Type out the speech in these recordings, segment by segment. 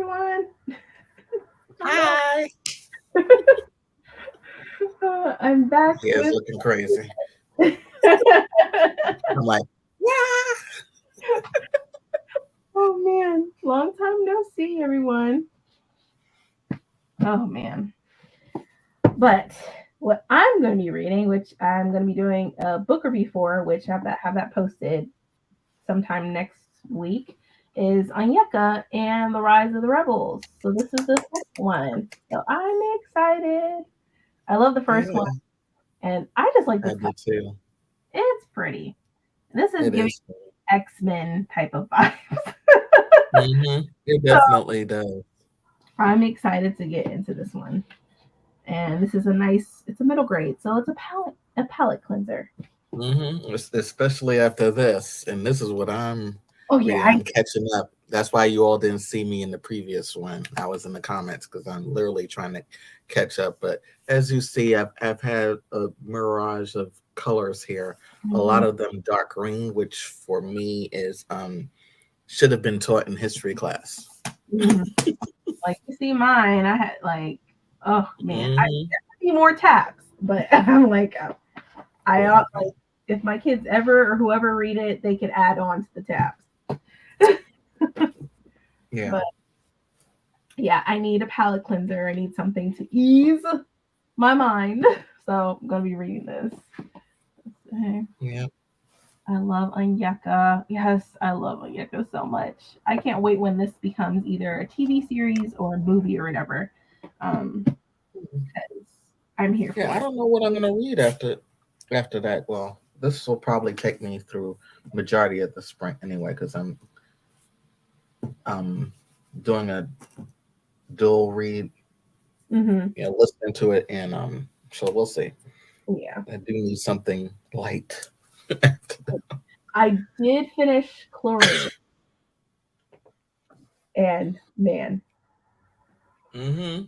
everyone. Hi. I'm back He is with. looking crazy. I'm like, yeah. Oh man, long time no see, everyone. Oh man. But what I'm going to be reading, which I'm going to be doing a book review for, which have that posted sometime next week, is Anyeka and the Rise of the Rebels. So this is the second one. So I'm excited. I love the first one, Yeah, and I just like I this cover. do too. It's pretty. This is It giving is. X-Men type of vibe. It So definitely does. I'm excited to get into this one. And this is it's a middle grade, so it's a palette cleanser. Especially after this, and this is what I'm Oh yeah, reading. I'm catching up. That's why you all didn't see me in the previous one. I was in the comments because I'm literally trying to catch up. But as you see, I've had a mirage of colors here. A lot mhm, of them dark green, which for me is should have been taught in history class. mhm. Like you see mine, I had like, oh man, I hmm need more tabs, but I'm like, Yeah, like if my kids ever or whoever read it, they could add on to the tabs. yeah, But yeah, I need a palette cleanser. I need something to ease my mind. So I'm gonna be reading this. Okay. yeah. I love Anyeka. Yes, I love Anyeka so much. I can't wait when this becomes either a TV series or a movie or whatever. Um, 'Cause I'm here Yeah, for I it. don't know what I'm gonna read after that. Well, this will probably take me through majority of the spring anyway, because I'm um doing a dual read, Hmm. listening to it, and so we'll see. Yeah, I do need something light. I did finish Chlorine, and man, hmm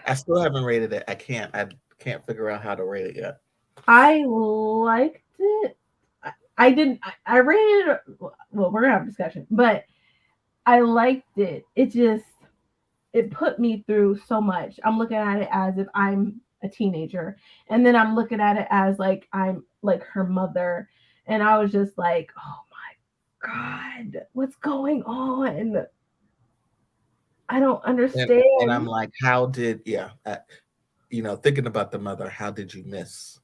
I still haven't rated it. I can't figure out how to rate it yet. I liked it. I didn't. I rated it. Well, we're gonna have a discussion, but I liked it. It put me through so much. I'm looking at it as if I'm a teenager, and then I'm looking at it as like I'm like her mother, and I was just like, oh my god, what's going on? I don't And I'm understand. like, how did thinking about the mother, how did you miss?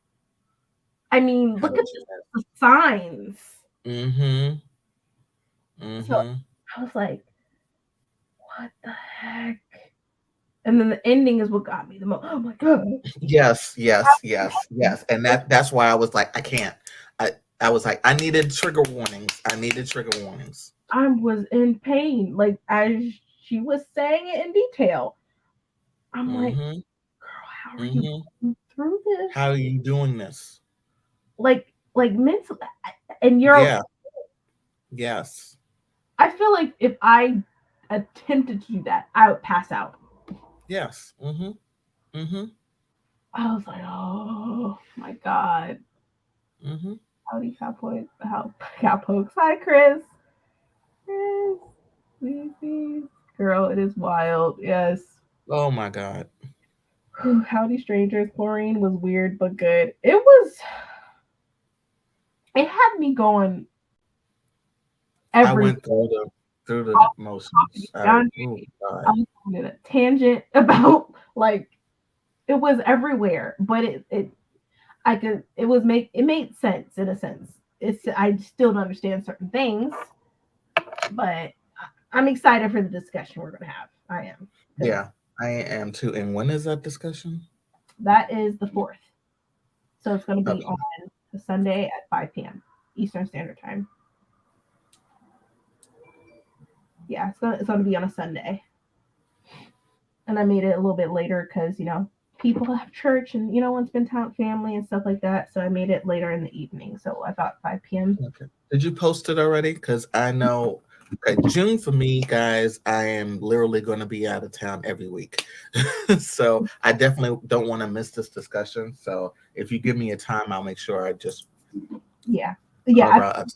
I mean, How look did at you the signs. miss? Mm-hmm. So Mm-hmm. I was like, what the heck? And then the ending is what got me the most. Oh my god. Yes, yes, yes, yes. And that's why I was like, I can't. I I was like, I needed trigger warnings. I needed trigger warnings. I was in pain. Like as she was saying it in detail. I'm like, Mm-hmm. girl, how are you Mm-hmm. going through this? How are you doing this? Like mentally, and you're. Yeah. Yes. I feel like if I attempted to do that, I would pass out. Yes. Mm-hmm. Mm-hmm. I was like, oh my god. Mm-hmm. Howdy cowboys, how cowpokes. Hi, Chris. Chris, please. Girl, it is wild. Yes. Oh my God. Howdy, strangers. Chlorine was weird but good. It was. It had me going I every. went through the motions. I Oh God. was going in a tangent about like it was everywhere, but it I could it made sense in a sense. I still don't understand certain things, but I'm excited for the discussion we're gonna have. I am because Yeah, I am too. And when is that discussion? that is the fourth, so it's gonna be on Okay. a Sunday at 5 p.m. Eastern Standard Time. Yeah, it's gonna be on a Sunday, and I made it a little bit later because people have church and want to spend time with family and stuff like that. So I made it later in the evening. So I thought 5 p.m. Okay. Did you post it already? Because I know June for me, guys, I am literally going to be out of town every week. So I definitely don't want to miss this discussion. So if you give me a time, I'll make sure I just Yeah, yeah, carve out a time.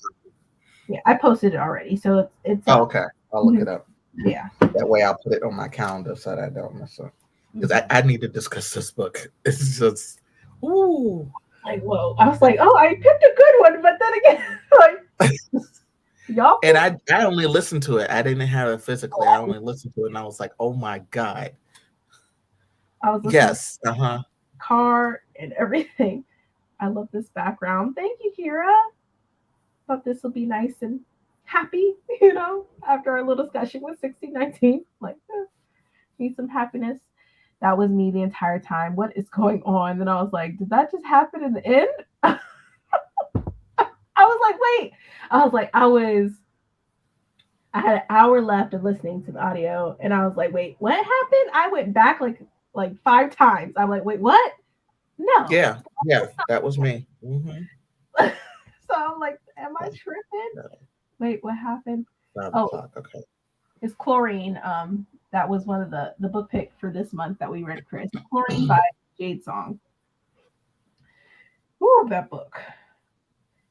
yeah. I posted it already, so it's Oh, up. okay. I'll look Mhm. it up. Yeah. That way I'll put it on my calendar so that I don't miss it. Because I need to discuss this book. It's just, ooh. Like, whoa. I was like, oh, I picked a good one, but then again, like, y'all. And I only listened to it. I didn't have it physically. I only listened to it, and I was like, oh my God. I was listening Yes. to the car and everything. I love this background. Thank you, Kira. Thought this will be nice and happy, after our little discussion with 1619. Like, need some happiness. That was me the entire time. What is going on? And I was like, did that just happen in the end? I was like, wait. I had an hour left of listening to the audio, and I was like, wait, what happened? I went back like 5 times. I'm like, wait, what? No. Yeah, that was me. Mm-hmm. So I'm like, am I tripping? Wait, what happened? 5 o'clock. Okay. It's Chlorine. That was one of the book pick for this month that we read, Chris. Chlorine by Jade Song. Ooh, that book.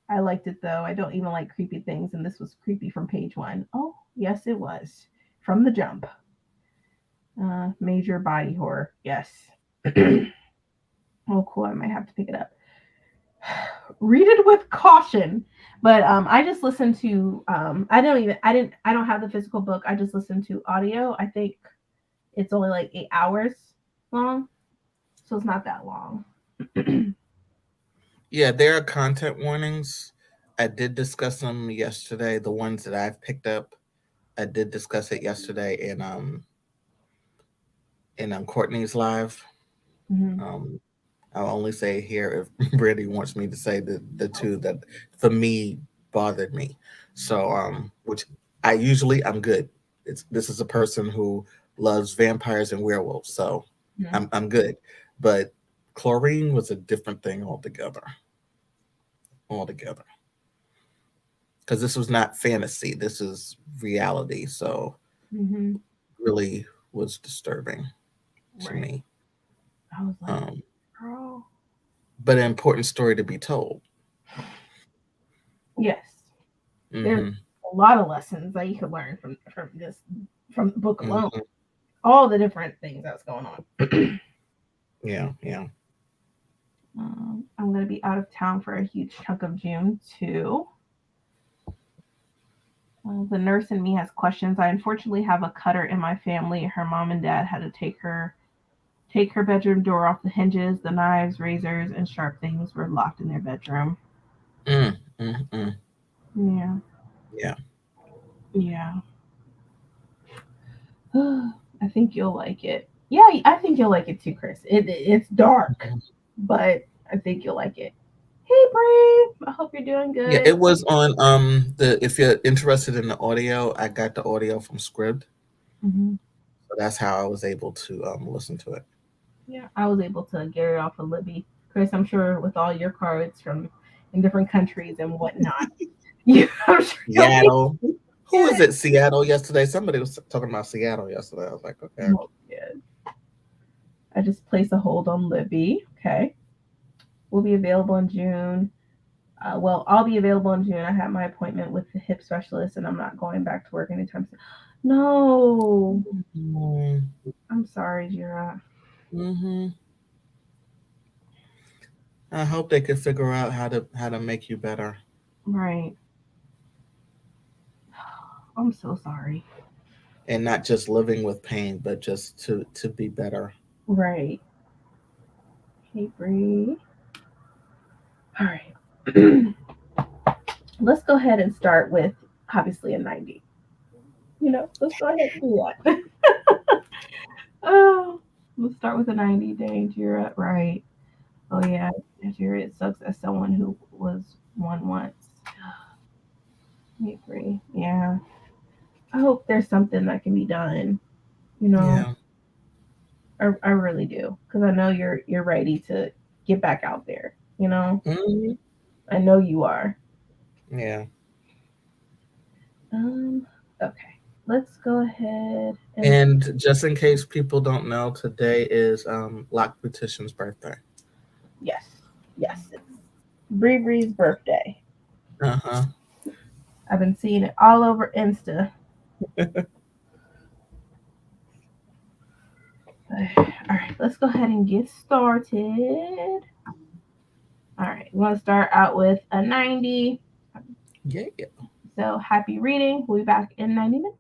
I liked it though. I don't even like creepy things, and this was creepy from page 1. Oh, yes, it was. From the jump. Major body horror. Yes. Oh, cool. I might have to pick it up. Read it with caution. But I just listened to I don't have the physical book. I just listened to audio. I think it's only like 8 hours long. So it's not that long. Yeah, there are content warnings. I did discuss them yesterday. The ones that I've picked up, I did discuss it yesterday in Courtney's live. Mm-hmm. I'll only say here if Brittany wants me to say the two that for me bothered me. So which I'm good. This is a person who loves vampires and werewolves, so Mm-hmm. I'm good. But Chlorine was a different thing altogether. Because this was not fantasy. This is reality. So Mm-hmm. really was disturbing to me. I was like, girl. But an important story to be told. Yes. Mm-hmm. There's a lot of lessons that you can learn from the book alone. Mm-hmm. All the different things that's going on. Yeah. I'm going to be out of town for a huge chunk of June too. The nurse in me has questions. I unfortunately have a cutter in my family. Her mom and dad had to take her bedroom door off the hinges. The knives, razors, and sharp things were locked in their bedroom. Mm-hmm. Yeah. I think you'll like it. Yeah, I think you'll like it too, Chris. It's dark, but I think you'll like it. Hey, Brave. I hope you're doing good. Yeah, it was on if you're interested in the audio, I got the audio from Scribd. Mm-hmm. So that's how I was able to listen to it. Yeah, I was able to get it off of Libby. Chris, I'm sure with all your cards from in different countries and whatnot. I'm sure Seattle. Who was it? Seattle yesterday? Somebody was talking about Seattle yesterday. I was like, okay. Oh, good. I just placed a hold on Libby. Okay. We'll be available in June. Well, I'll be available in June. I have my appointment with the hip specialist, and I'm not going back to work anytime soon. No. Mm-hmm. I'm sorry, Jira. Mm-hmm. I hope they could figure out how to make you better. Right. I'm so sorry. And not just living with pain, but just to be better. Right. Hey, Bree. All right. Let's go ahead and start with obviously a 90. Let's go ahead and do that. Oh, let's start with a 90 day, Jira. Right. Oh, yeah. Jira, it sucks as someone who was one once. I agree. Yeah. I hope there's something that can be done. Yeah. I really do, because I know you're ready to get back out there. Mm-hmm. I know you are. Yeah. Okay. Let's go ahead and just in case people don't know, today is Lock Petition's birthday. Yes, it's Bree's birthday. Uh-huh. I've been seeing it all over Insta. All right, let's go ahead and get started. All right, we want to start out with a 90. Yeah. So happy reading. We'll be back in 90 minutes.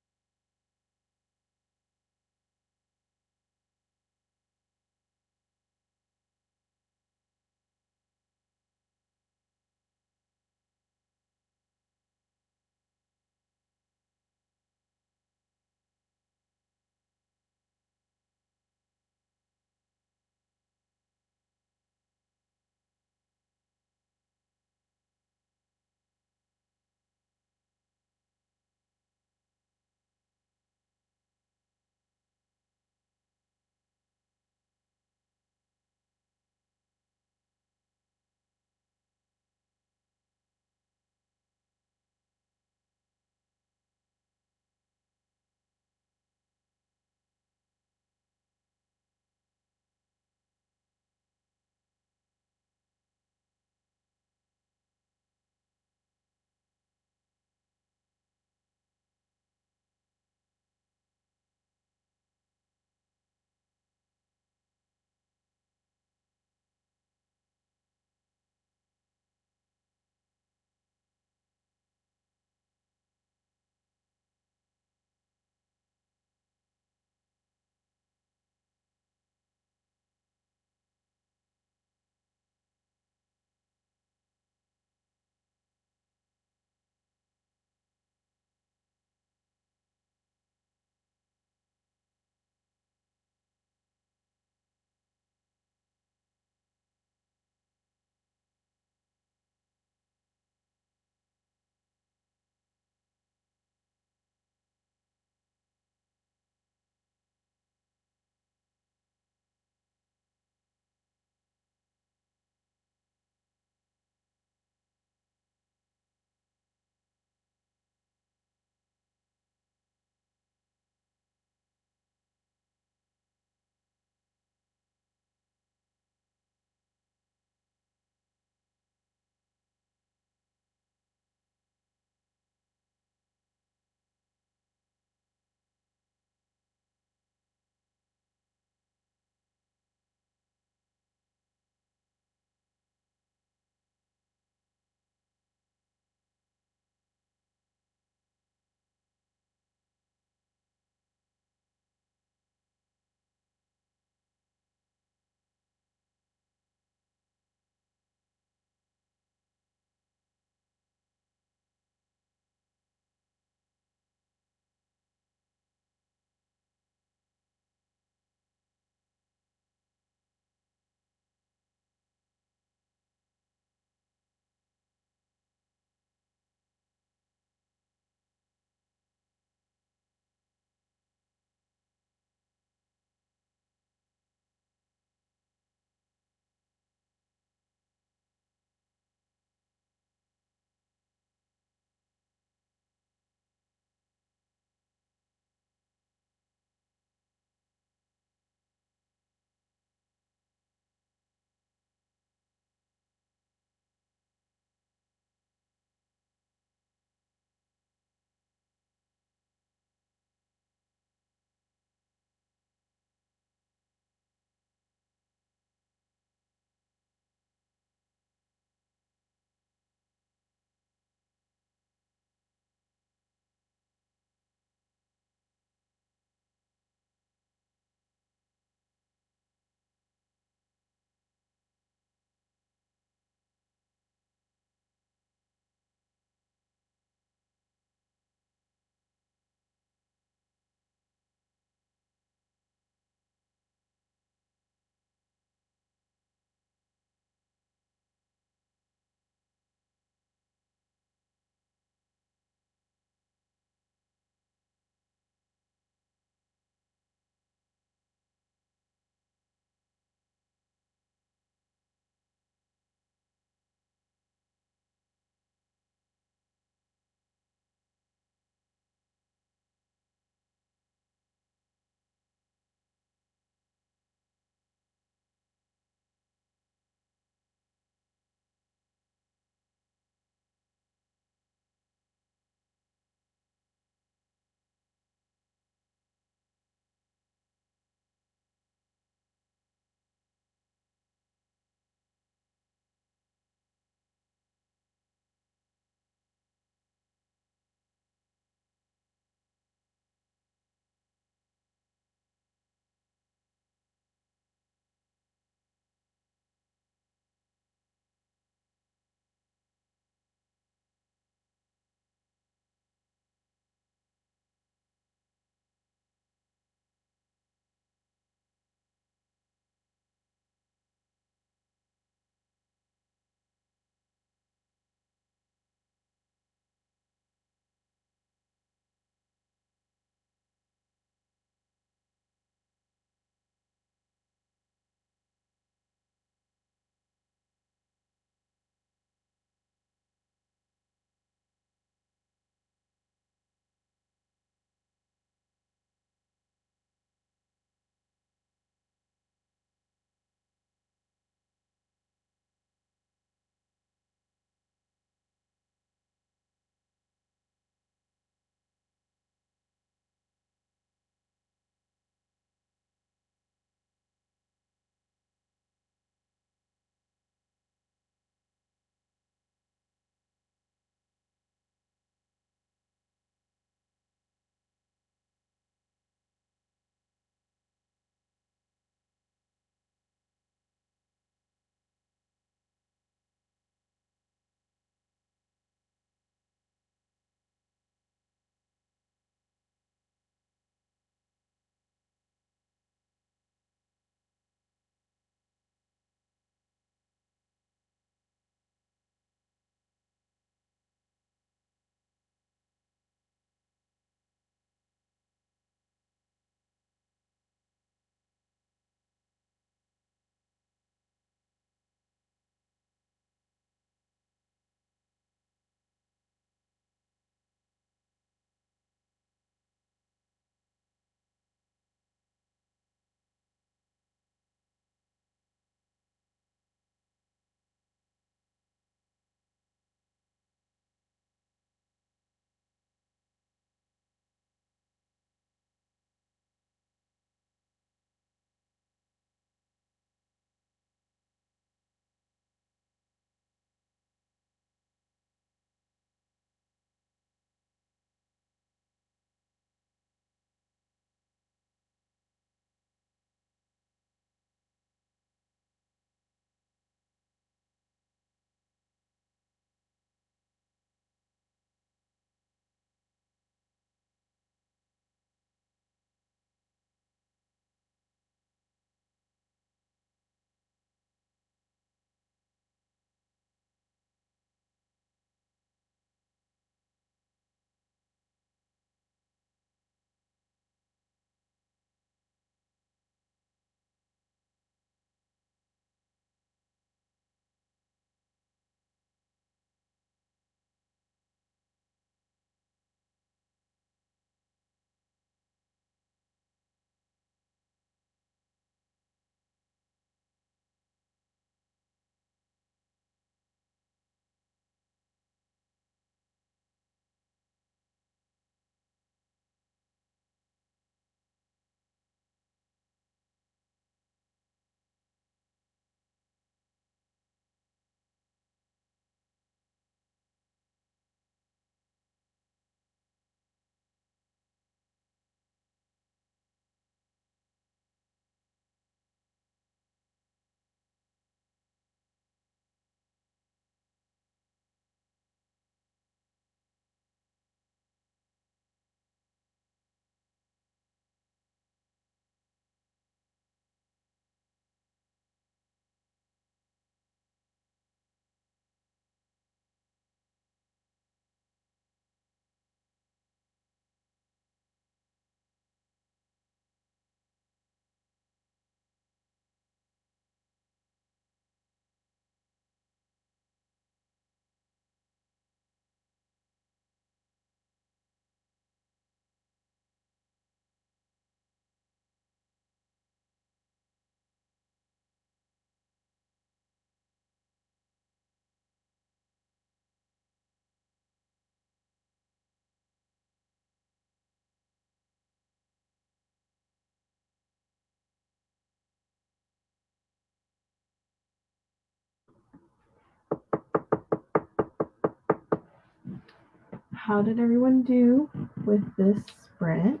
how did everyone do with this sprint?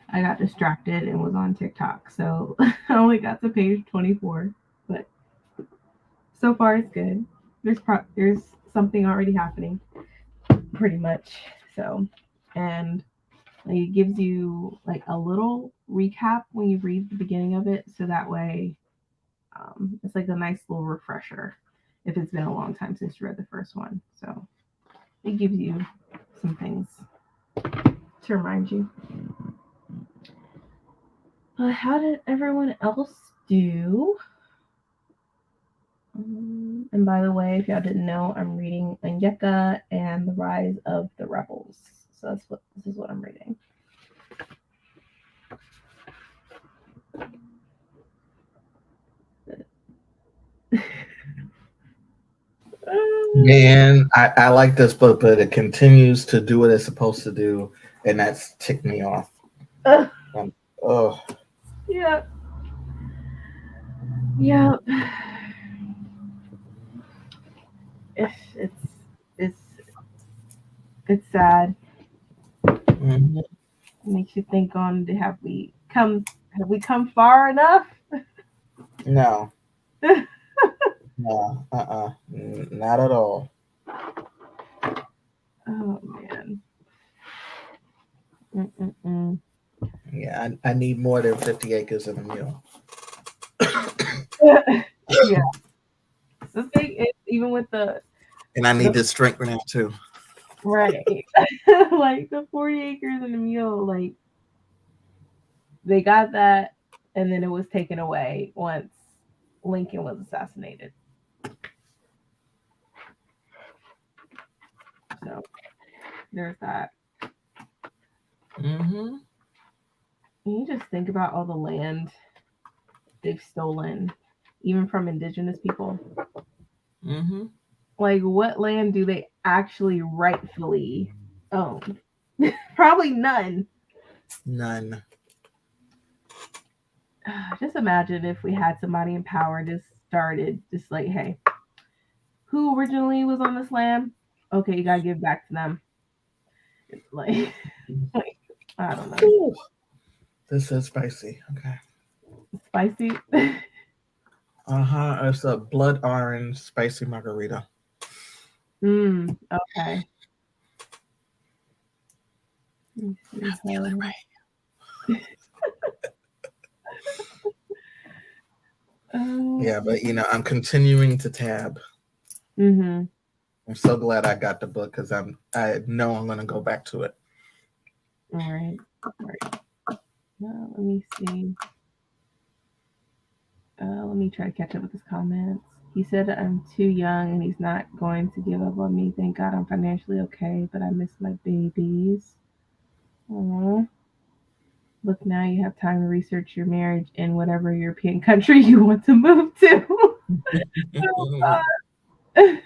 I got distracted and was on TikTok, so I only got to page 24. But so far, it's good. There's something already happening, pretty much. So, and like, it gives you like a little recap when you read the beginning of it, so that way, it's like a nice little refresher if it's been a long time since you read the first one. So it gives you some things to remind you. How did everyone else do? And by the way, if y'all didn't know, I'm reading Anyeka and the Rise of the Rebels. So this is what I'm reading. Man, I like this book, but it continues to do what it's supposed to do, and that's ticked me off. Oh. Yeah. Yeah. It's sad. Mm-hmm. It makes you think on have we come far enough? No. No. Not at all. Oh man. Mm-mm-mm. Yeah, I need more than 50 acres and a mule. Yeah. The thing is, even with and I need this strength now too. Right. Like the 40 acres and a mule, like they got that and then it was taken away once Lincoln was assassinated. So there's that. Mm-hmm. You just think about all the land they've stolen, even from indigenous people. Mm-hmm. Like, what land do they actually rightfully own? Probably none. None. Just imagine if we had somebody in power just started just like, hey, who originally was on this land? Okay, you gotta give back to them. Like I don't know. Ooh, this is spicy. Okay. Spicy. It's a blood orange spicy margarita. Okay. That's the other way. Yeah, but I'm continuing to tab. Mm-hmm. I'm so glad I got the book because I know I'm gonna go back to it. All right. Well, let me see. Let me try to catch up with his comments. He said I'm too young and he's not going to give up on me. Thank God I'm financially okay, but I miss my babies. Aww. Look, now you have time to research your marriage in whatever European country you want to move to. Oh, hey,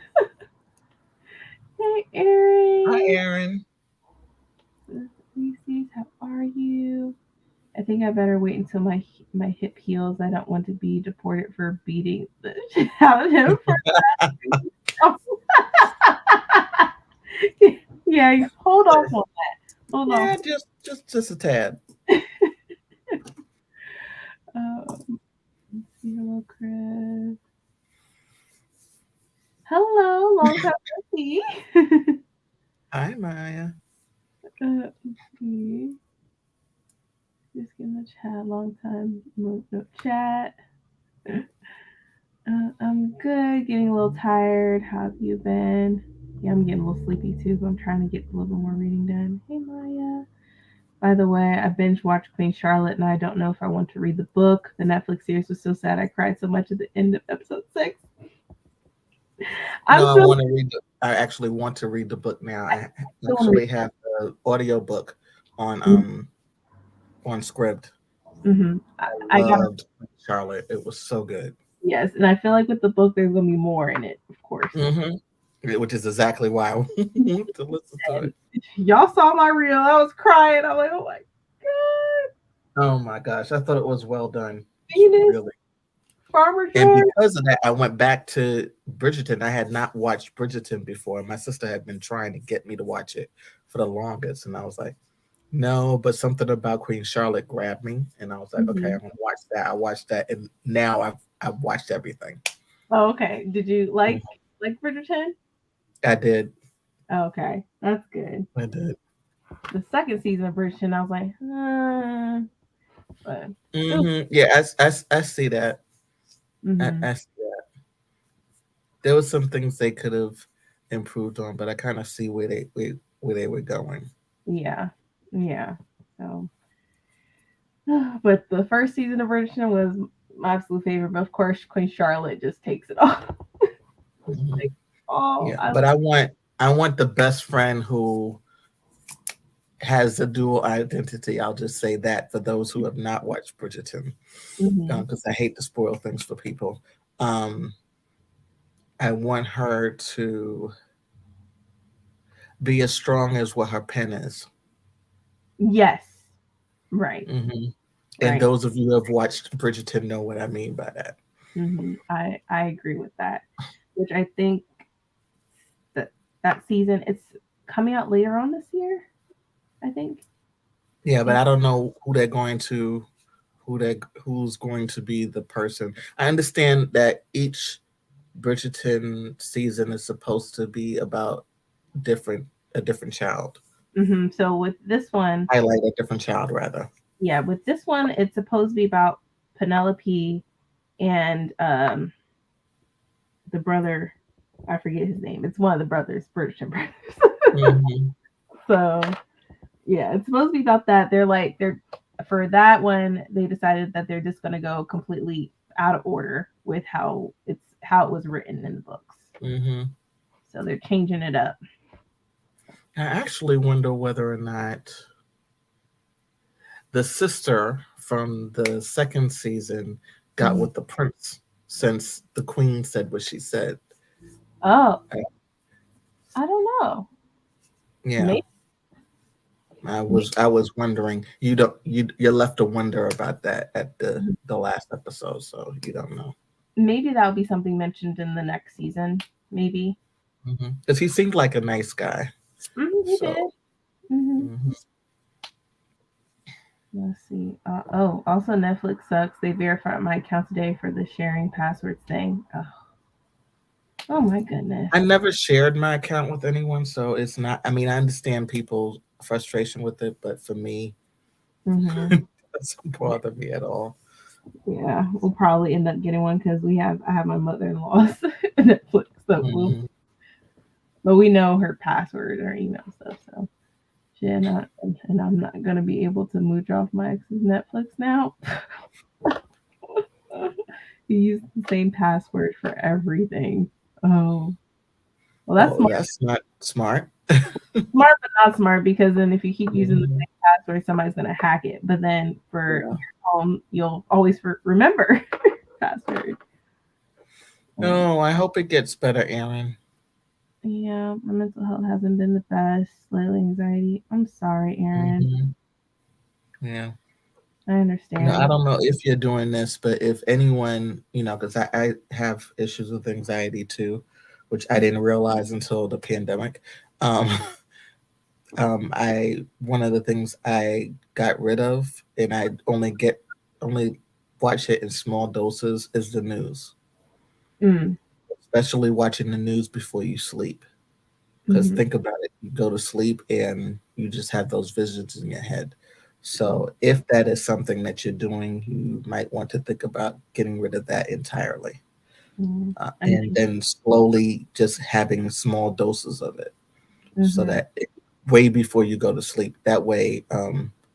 Erin. Hi, Erin. Reese's, how are you? I think I better wait until my hip heals. I don't want to be deported for beating the shit out of him for that. Yeah, hold on on that. Hold on. Yeah, just a tad. Hello, Chris. Hello, long time no see. Hi, Maya. Just getting the chat. Long time no chat. I'm good. Getting a little tired. How have you been? Yeah, I'm getting a little sleepy too, but I'm trying to get a little bit more reading done. Hey, Maya. By the way, I binge watched Queen Charlotte, and I don't know if I want to read the book. The Netflix series was so sad. I cried so much at the end of episode 6. I actually want to read the book now. I actually have the audio book on Scribd. Mm-hmm. I loved Charlotte. It was so good. Yes, and I feel like with the book, there's going to be more in it, of course. Mm-hmm. Which is exactly why I want to listen to it. Y'all saw my reel. I was crying. I'm like, oh my God. Oh my gosh. I thought it was well done. Really? Farmer And George. because of that, I went back to Bridgerton. I had not watched Bridgerton before. My sister had been trying to get me to watch it for the longest, and I was like, no, but something about Queen Charlotte grabbed me, and I was like, okay, I'm gonna watch that. I watched that, and now I've watched everything. Oh, okay. Did you Mhm. like Bridgerton? I did. Oh, okay, that's good. I did. The second season of Bridgerton, I was like, but Yeah, I see that. mm-hmm. I see that. There was some things they could have improved on, but I kind of see where they were going. Yeah. So, but the first season of Bridgerton was my absolute favorite. But of course, Queen Charlotte just takes it all. Mhm. Oh, Yeah, but I want the best friend who has a dual identity. I'll just say that for those who have not watched Bridgerton, mhm. because I hate to spoil things for people. Um, I want her to be as strong as what her pen is. Yes, right, Hmm. And right. those of you who have watched Bridgerton know what I mean by that. I agree with that. Which I think that that season it's coming out later on this year. I think. Yeah, but I don't know who they're going to who's going to be the person. I understand that each Bridgerton season is supposed to be about different a different child. So with this one, Highlight a different child rather. yeah, with this one, it's supposed to be about Penelope and the brother. I forget his name. It's one of the brothers, Bridgerton brothers. Mm-hmm. So yeah, it's supposed to be about that. They're for that one. They decided that they're just going to go completely out of order with how it was written in the books. Mm-hmm. So they're changing it up. I actually wonder whether or not the sister from the second season got Mhm. with the prince since the queen said what she said. Oh, I- I don't know. yeah, Maybe. I was wondering. You're left to wonder about that at the last episode, so you don't know. Maybe that'll be something mentioned in the next season. Maybe. Because he seemed like a nice guy. He did. So mhm. Let's see. Also Netflix sucks. They verified my account today for the sharing passwords thing. Oh my goodness. I never shared my account with anyone, so it's not. I mean, I understand people's frustration with it, but for me, Mm-hmm. it doesn't bother me at all. Yeah, we'll probably end up getting one because I have my mother-in-law's Netflix, Mhm. but we know her password or email stuff, so she not, and I'm not gonna be able to mooch off my ex's Netflix now. You use the same password for everything. Oh, well, that's Oh, that's not smart. smart, but not smart because then if you keep using the Mhm. same password, somebody's gonna hack it. But then for Yeah. your home, you'll always remember password. No, I hope it gets better, Aaron. Yeah, my mental health hasn't been the best. Slightly anxiety. I'm sorry, Aaron. Hmm. Yeah. I understand. I don't know if you're doing this, but if anyone, because I have issues with anxiety too, which I didn't realize until the pandemic. Um, I one of the things I got rid of, and I only watch it in small doses, is the news, Mm, especially watching the news before you sleep. Because hmm think about it, you go to sleep and you just have those visions in your head. So if that is something that you're doing, you might want to think about getting rid of that entirely, I and mean, then slowly just having small doses of it, so hmm that way before you go to sleep. That way,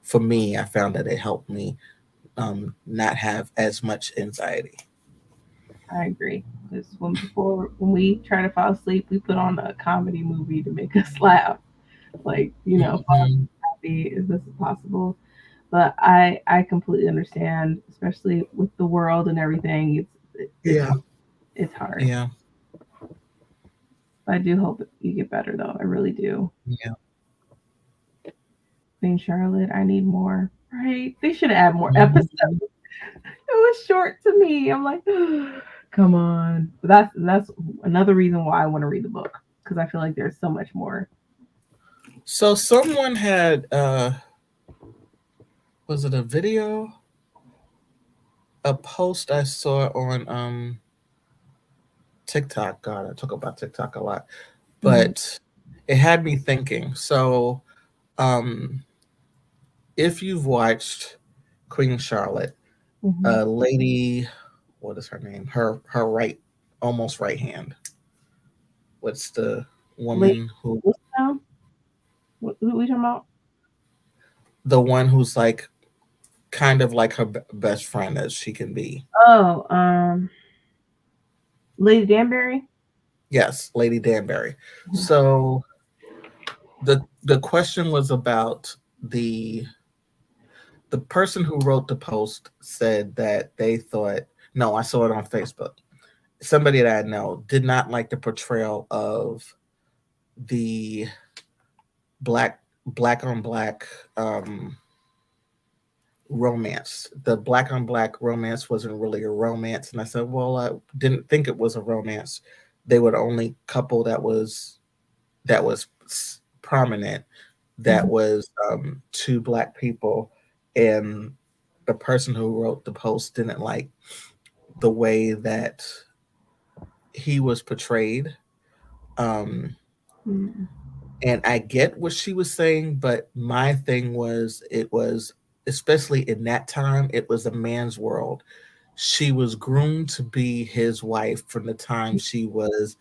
for me, I found that it helped me not have as much anxiety. I agree. Because when we try to fall asleep, we put on a comedy movie to make us laugh. Like fall Mhm. happy as this is possible. But I completely understand, especially with the world and everything. It's Yeah, it's hard. yeah, I do hope you get better though. I really do. yeah. Queen Charlotte, I need more. Right? They should add more episodes. Mhm. It was short to me. I'm like, come on. But that's another reason why I want to read the book, because I feel like there's so much more. So someone had was it a video? A post I saw on TikTok. God, I talk about TikTok a lot. But it had me thinking. So um if you've watched Queen Charlotte, lady, what is her name? Her right, almost right hand. What's the Lady, woman who? what are we talking about? The one who's like kind of like her best friend as she can be. Oh, Lady Danbury. Yes, Lady Danbury. So the question was about the person who wrote the post said that they thought, no, I saw it on Facebook. Somebody that I know did not like the portrayal of the black on black romance. The black on black romance wasn't really a romance, and I said, well, I didn't think it was a romance. They were the only couple that was prominent. That was two black people, and the person who wrote the post didn't like the way that he was portrayed. Um, and I get what she was saying, but my thing was, it was, especially in that time, it was a man's world. She was groomed to be his wife from the time she was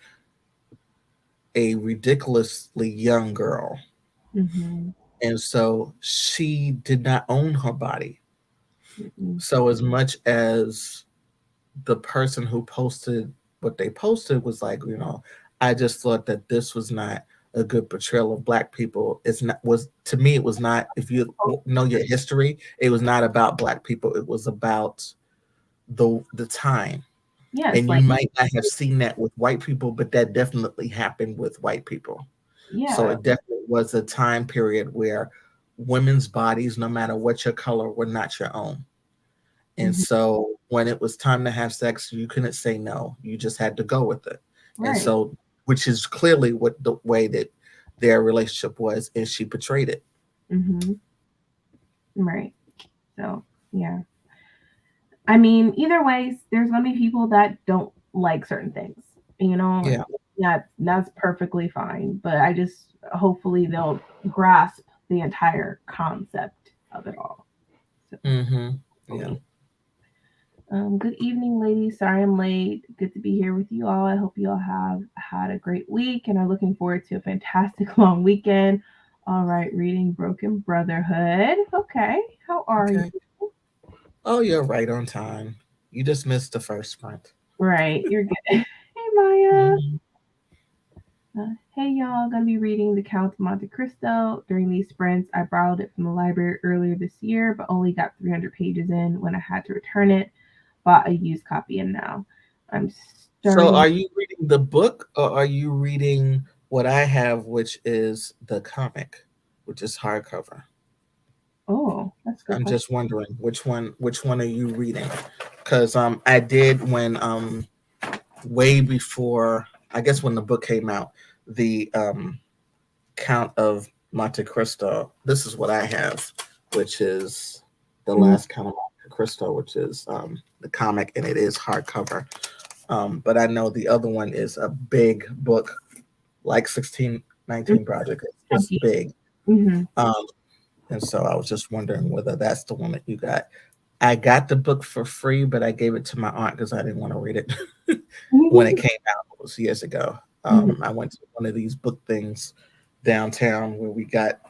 a ridiculously young girl. And so she did not own her body. So as much as the person who posted what they posted was like, I just thought that this was not a good portrayal of black people. It's not, was, to me, it was not, if you know your history, it was not about black people. It was about the time. Yes, and you might not have seen that with white people, but that definitely happened with white people. Yeah. So it definitely was a time period where women's bodies, no matter what your color, were not your own. And so when it was time to have sex, you couldn't say no. You just had to go with it. Right. And so, which is clearly what the way that their relationship was, and she portrayed it. Right. So, yeah. I mean, either way, there's going to be people that don't like certain things, Yeah, that's perfectly fine. But I just, hopefully they'll grasp the entire concept of it all. So, Yeah. Good evening, ladies. Sorry I'm late. Good to be here with you all. I hope you all have had a great week and are looking forward to a fantastic long weekend. All right, reading Broken Brotherhood. Okay, how are you? Oh, you're right on time. You just missed the first sprint. Right, you're good. Hey, Maya. Hey, y'all. Gonna be reading The Count of Monte Cristo. During these sprints, I borrowed it from the library earlier this year, but only got 300 pages in when I had to return it. Bought a used copy, and now I'm starting. So are you reading the book, or are you reading what I have, which is the comic, which is hardcover? Oh, that's good. I'm just wondering which one are you reading? Because I did when way before, I guess when the book came out, the Count of Monte Cristo. This is what I have, which is the last Count of Monte Cristo, which is the comic, and it is hardcover. But I know the other one is a big book, like 1619 Project. It's big. And so I was just wondering whether that's the one that you got. I got the book for free, but I gave it to my aunt because I didn't want to read it when it came out. It was years ago. I went to one of these book things downtown where we got,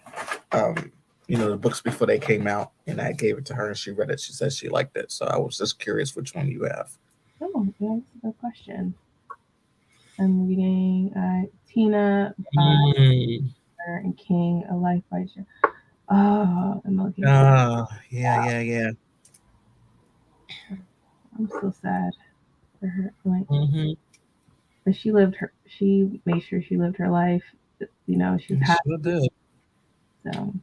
the books before they came out, and I gave it to her and she read it. She said she liked it. So I was just curious which one you have. Oh, yeah, that's a good question. I'm reading Tina and King, A Life by Joe. Oh, I'm looking. Oh, yeah. I'm so sad for her. Like, but she made sure she lived her life. She's happy. Sure did. So,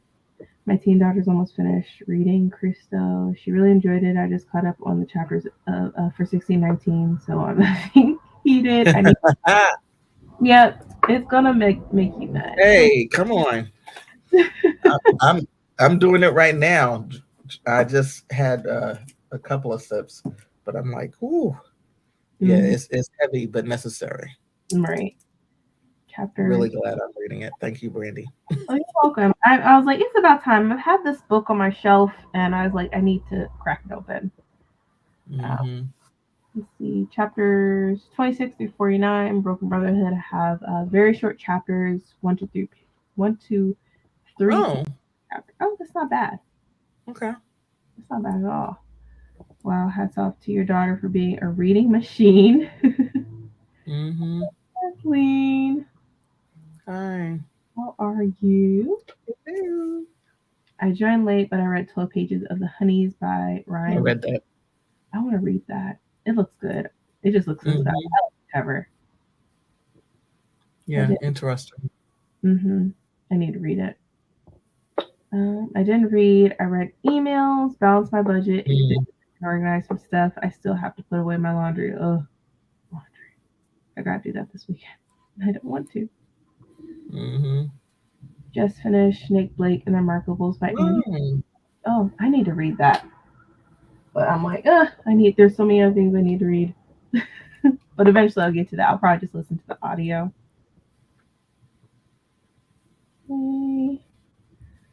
My teen daughter's almost finished reading Christo. She really enjoyed it. I just caught up on the chapters for 1619, so I'm being heated. Yep, it's gonna make you mad. Hey, come on. I'm doing it right now. I just had a couple of sips, but I'm like, ooh, yeah, it's heavy but necessary. Right. Chapter. Really glad I'm reading it. Thank you, Brandy. Oh, you're welcome. I was like, it's about time. I've had this book on my shelf, and I was like, I need to crack it open. Let's see, chapters 26 through 49, Broken Brotherhood have very short chapters, 1 to 3. Oh. Chapters. Oh, that's not bad. Okay. That's not bad at all. Wow, hats off to your daughter for being a reading machine. Kathleen. Hi. How are you? I joined late, but I read 12 pages of The Honeys by Ryan. I read that. I want to read that. It looks good. It just looks so sad. I like the cover. Yeah, interesting. I need to read it. I didn't read. I read emails, balanced my budget, organized some stuff. I still have to put away my laundry. Ugh, laundry. I gotta do that this weekend. I don't want to. Just finished Snake Blake and the Remarkables by Andy. Oh, I need to read that. But I'm like, there's so many other things I need to read. But eventually I'll get to that. I'll probably just listen to the audio. Okay.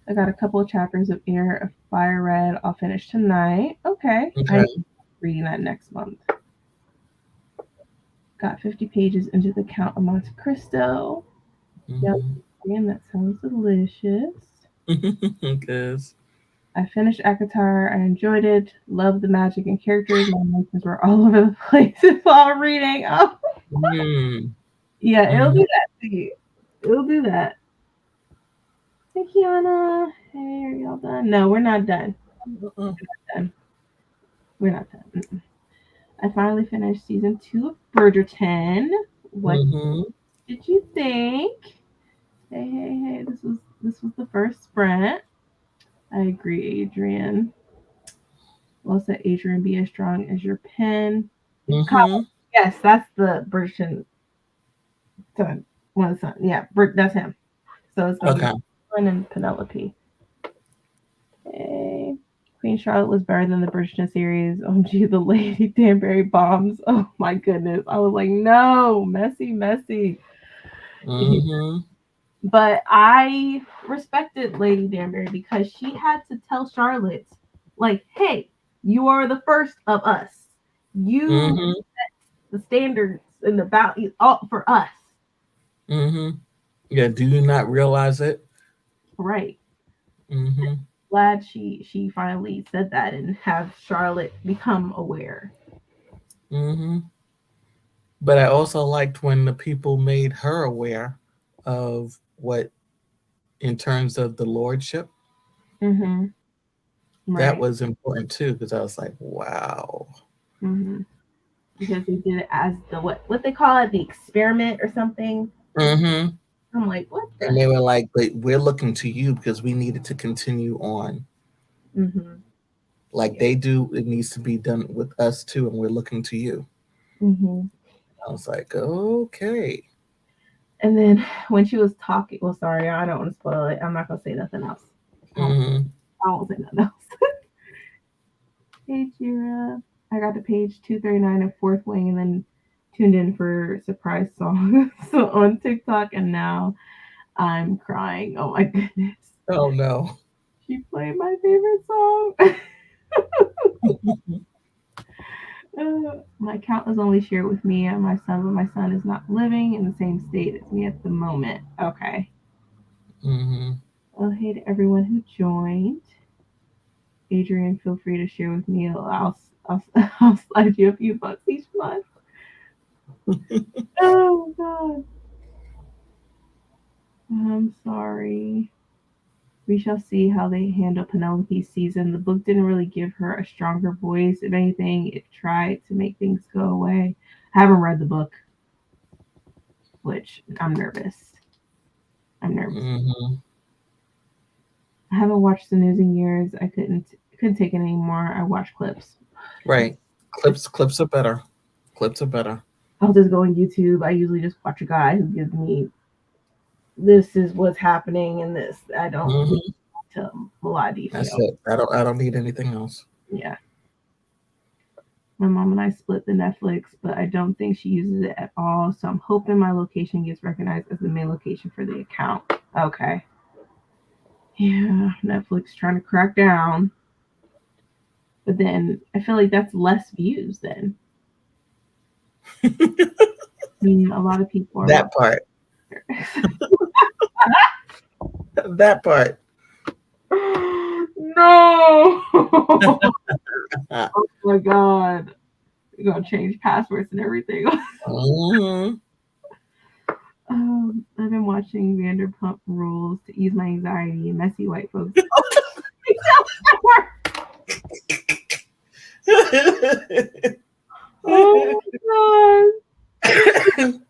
I got a couple of chapters of Heir of Fire read. I'll finish tonight. Okay. I'm reading that next month. Got 50 pages into the Count of Monte Cristo. Yep. Man, that sounds delicious. Because I finished ACOTAR. I enjoyed it. Loved the magic and characters. My emotions were all over the place while reading. Oh. Yeah, it'll do that to you. It'll do that. Hey, Kiana. Hey, are y'all done? No, we're not done. We're not done. I finally finished season 2 of Bridgerton. What did you think? Hey, this was the first sprint. I agree, Adrian. Well said, Adrian. Be as strong as your pen. Yes, that's the Bridgerton son. One of the sons. Yeah, that's him. So it's going to be Colin and Penelope. Hey. Queen Charlotte was better than the Bridgerton series. OMG, the Lady Danbury bombs. Oh my goodness. I was like, no, messy. But I respected Lady Danbury because she had to tell Charlotte, like, hey, you are the first of us. You set the standards and the value for us. Yeah, do you not realize it? Right. Glad she finally said that and have Charlotte become aware. But I also liked when the people made her aware of what, in terms of the lordship. Right. That was important too, because I was like, wow. Because they did it as the what they call it, the experiment or something. I'm like, what? And they were like, but we're looking to you because we needed to continue on. Like they do, it needs to be done with us too, and we're looking to you. I was like, okay. And then when she was talking, well, sorry, I don't want to spoil it. I'm not going to say nothing else. I won't say nothing else. Hey, Jira. I got to page 239 of Fourth Wing and then tuned in for surprise songs on TikTok, and now I'm crying. Oh my goodness. Oh no. She played my favorite song. My account was only shared with me and my son, but my son is not living in the same state as me at the moment. Okay. Well, hey to everyone who joined. Adrian, feel free to share with me. I'll slide you a few bucks each month. Oh God. I'm sorry. We shall see how they handle Penelope's season. The book didn't really give her a stronger voice. If anything, it tried to make things go away. I haven't read the book, which I'm nervous. I haven't watched the news in years. I couldn't take it anymore. I watch clips. Right. Clips are better. Clips are better. I'll just go on YouTube. I usually just watch a guy who gives me this is what's happening in this. I don't Hmm. to a lot of detail. That's it. I don't need anything else. Yeah. My mom and I split the Netflix, but I don't think she uses it at all. So I'm hoping my location gets recognized as the main location for the account. Okay. Yeah, Netflix trying to crack down. But then I feel like that's less views then. I mean, a lot of people are That part. That part. No. Oh my god. You're gonna change passwords and everything. Hmm. I've been watching Vanderpump Rules to ease my anxiety. Messy white folks. Oh my god.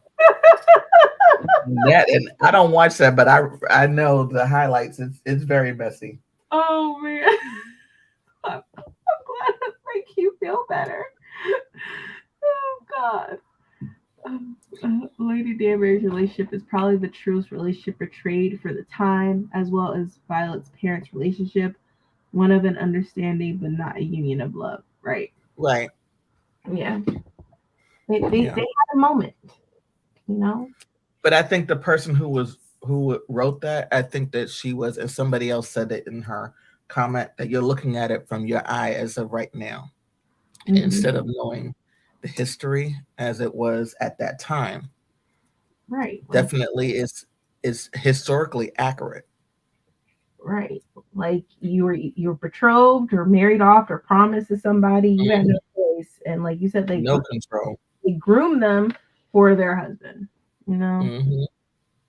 That, and I don't watch that, but I know the highlights. It's very messy. Oh man. I'm glad that make you feel better. Oh god. Lady Danbury's relationship is probably the truest relationship portrayed for the time, as well as Violet's parents' relationship. One of an understanding, but not a union of love. Right. Right. Yeah. They Yeah. had a moment, you know? But I think the person who wrote that, I think that she was, and somebody else said it in her comment, that you're looking at it from your eye as of right now, Mhm. instead of knowing the history as it was at that time. Right. Definitely is historically accurate. Right. Like you were betrothed or married off or promised to somebody, you had no choice. And like you said, No control. they groomed them for their husband, you know? Hmm.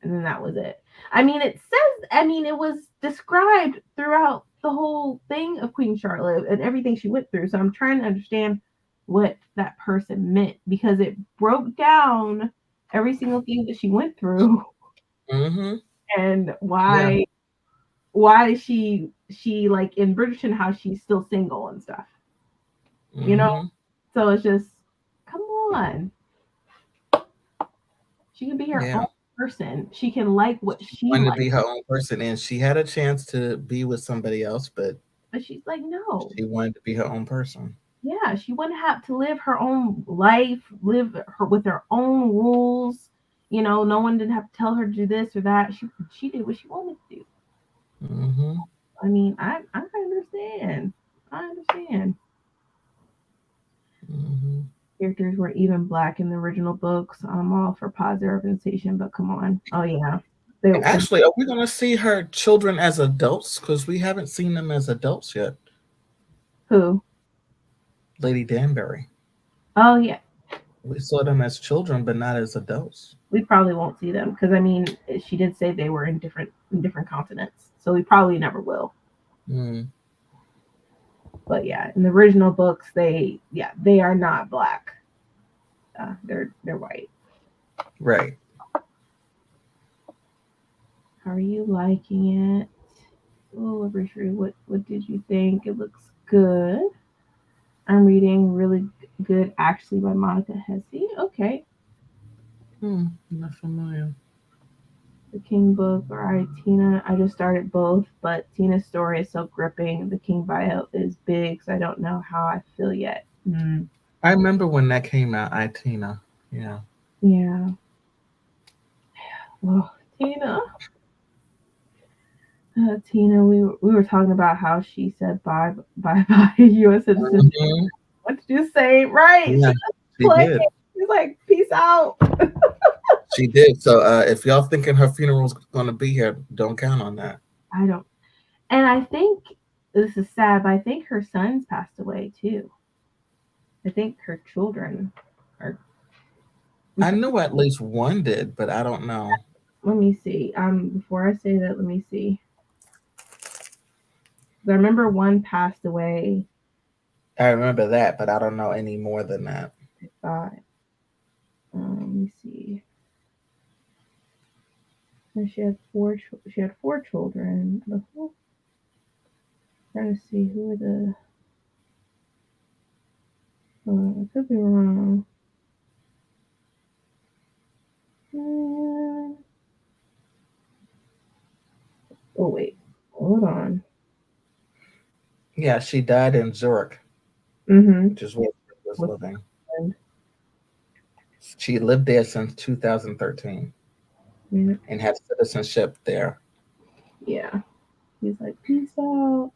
And then that was it. I mean, it was described throughout the whole thing of Queen Charlotte and everything she went through. So I'm trying to understand what that person meant because it broke down every single thing that she went through Hmm. and Yeah. why she like in Bridgerton how she's still single and stuff. You know? Hmm. So it's just come on. She can be her Yeah. own person. She can like what she Wanted to likes. be her own person, and she had a chance to be with somebody else, but But she's like, no. she wanted to be her own person. Yeah, she wouldn't have to live her own life, live her with her own rules. You know, no one didn't have to tell her to do this or that. She did what she wanted to do. Hmm. I mean, I understand. I understand. Hmm. Characters were even black in the original books. I'm all for positive representation, but come on. Oh yeah. Actually, are we going to see her children as adults? Because we haven't seen them as adults yet. Who? Lady Danbury. Oh yeah. We saw them as children, but not as adults. We probably won't see them because I mean, she did say they were in different continents, so we probably never will. Mm. But yeah, in the original books, they are not black. They're white. Right. How are you liking it? Oh, Richard, what did you think? It looks good. I'm reading Really Good Actually by Monica Hesse. Okay. Not familiar. The King book or Tina. I just started both, but Tina's story is so gripping. The King bio is big, so I don't know how I feel yet. I remember when that came out, I Tina. Yeah. Yeah. Oh, Tina. Tina, we were talking about how she said bye U.S. citizenship. Mhm. What did you say? Right. Yeah, She she played. did. She's like, peace out. She did. So if y'all thinking her funeral's going to be here, don't count on that. I don't. And I think this is sad, but I think her sons passed away too. I think her children are. I knew at least one did, but I don't know. Let me see. Before I say that, let me see. I remember one passed away. I remember that, but I don't know any more than that. I thought. Let me see. And she had four. She had four children. trying to see who are the. I could be wrong. Oh wait, hold on. Yeah, she died in Zurich, Mm-hmm. which is where she was With living. friend. She lived there since 2013 Yeah. and had citizenship there. Yeah. He's like, peace out,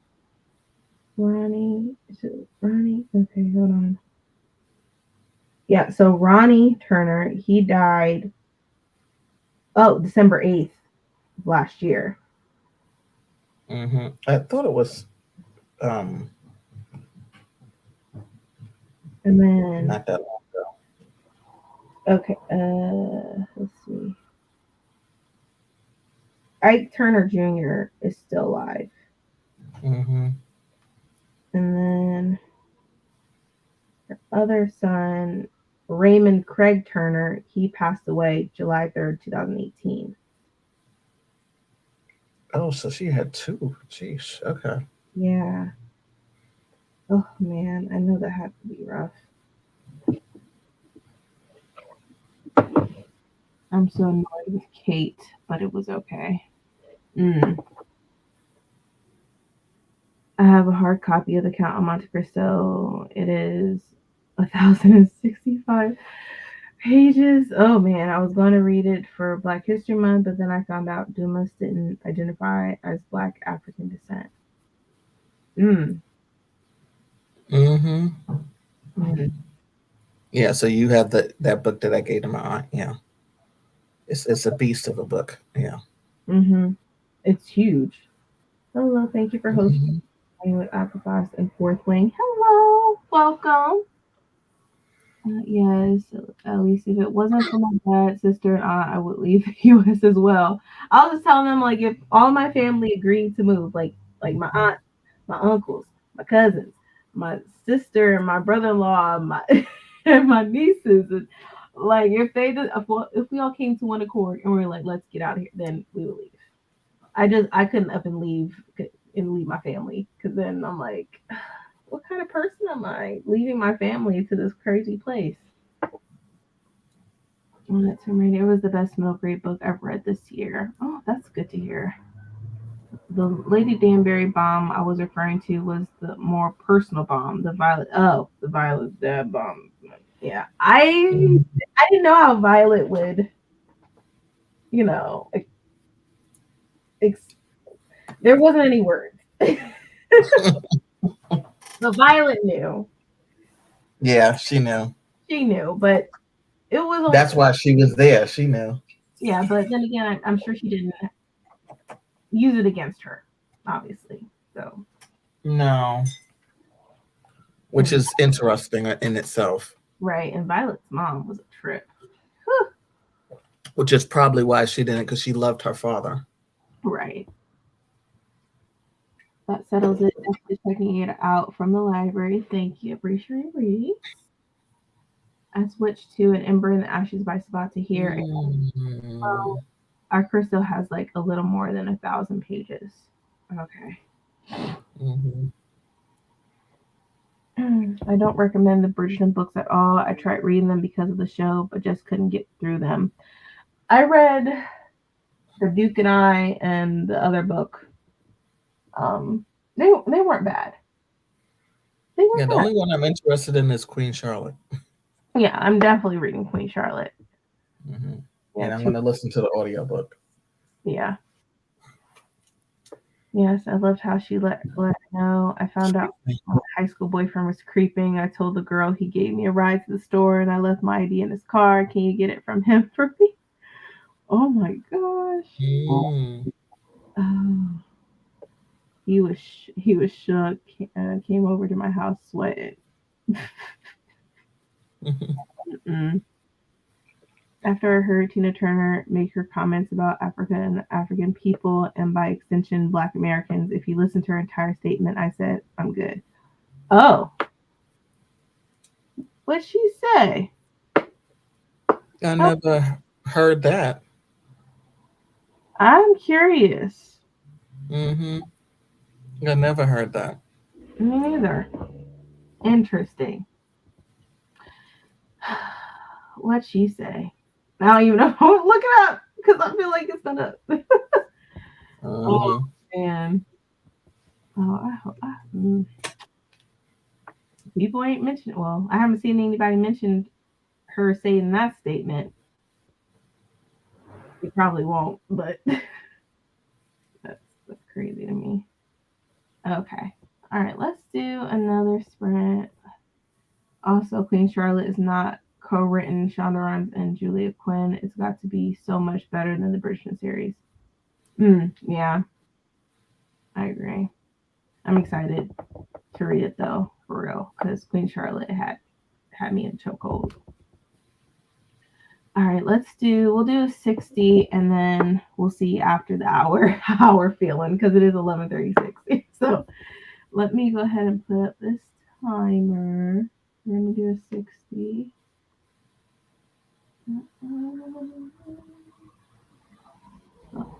Ronnie. Is it Ronnie? Okay, hold on. Yeah, so Ronnie Turner, he died December 8th of last year. I thought it was And then not that long ago. okay, let's see. Ike Turner Jr. is still alive. Mm-hmm. And then her other son, Raymond Craig Turner, he passed away July 3rd, 2018. Oh, so she had two. Jeez. Okay. Yeah. Oh man, I know that had to be rough. I'm so annoyed with Kate, but it was okay. I have a hard copy of the Count of Monte Cristo. It is 1,065 pages. Oh man, I was going to read it for Black History Month, but then I found out Dumas didn't identify as Black African descent. Mm-hmm. Mm. Yeah, so you have that book that I gave to my aunt. Yeah. It's a beast of a book. Yeah. Mm-hmm. It's huge. Hello, thank you for hosting Mm-hmm. with Applesauce and Fourth Wing. Hello, welcome. Yes, at least if it wasn't for my dad, sister, and aunt, I would leave the U.S. as well. I was just telling them like if all my family agreed to move, like my aunt, my uncles, my cousins, my sister, my brother-in-law, my and my nieces, and, like if they did, if we all came to one accord and we are like, let's get out of here, then we would leave. I couldn't up and leave my family because then I'm like, what kind of person am I leaving my family to this crazy place? Oh, that's It was the best middle grade book I've read this year. Oh, that's good to hear. The Lady Danbury bomb I was referring to was the more personal bomb, the Violet. Oh, the Violet's dad bomb. Yeah, I didn't know how Violet would, you know, there wasn't any words. The Violet knew. Yeah, she knew. She knew, but it was only, That's why she was there. She knew. yeah. But then again, I'm sure she didn't use it against her, obviously. So No. Which is interesting in itself. right, and Violet's mom was a trip. Which is probably why she didn't, because she loved her father. Right. That settles it. After checking it out from the library. Thank you. Appreciate it. I switched to an Ember in the Ashes by Sabata here. Mm-hmm. Our Crystal has like a little more than 1,000 pages. Okay. Mm-hmm. I don't recommend the Bridgerton books at all. I tried reading them because of the show, but just couldn't get through them. I read The Duke and I and the other book. They weren't bad. They Yeah, weren't the bad. only one I'm interested in is Queen Charlotte. Yeah, I'm definitely reading Queen Charlotte. Mm-hmm. Yeah, And I'm going to listen to the audiobook. Yeah. Yes, I loved how she let her know. I found out my high school boyfriend was creeping. I told the girl he gave me a ride to the store and I left my ID in his car. Can you get it from him for me? Oh my gosh. Mm. Oh, he was shook. Came over to my house sweating. Mm-mm. After I heard Tina Turner make her comments about Africa and the African people, and by extension, Black Americans, if you listen to her entire statement, I said, I'm good. Oh, what'd she say? I Oh, never heard that. I'm curious. Mm-hmm. I never heard that. Me neither. Interesting. What'd she say? I don't even know. Look it up because I feel like it's gonna. Oh Mm-hmm. man. Oh, I hope. People ain't mentioned. Well, I haven't seen anybody mention her saying that statement. You probably won't, but that's crazy to me. Okay. All right. Let's do another sprint. Also, Queen Charlotte is not co-written Shonda Rhimes and Julia Quinn. It's got to be so much better than the Bridgerton series. Yeah, I agree. I'm excited to read it though, for real, because Queen Charlotte had me in chokehold. All right, we'll do 60 and then we'll see after the hour how we're feeling because it is 11:36. So let me go ahead and put up this timer. We're gonna do a 60.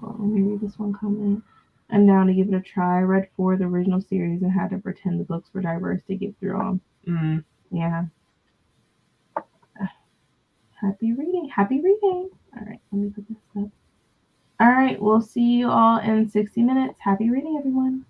Let me read this one comment. I'm down to give it a try. I read 4 of the original series and had to pretend the books were diverse to get through them. Yeah. Happy reading. Happy reading. All right, let me put this up. All right, we'll see you all in 60 minutes. Happy reading, everyone.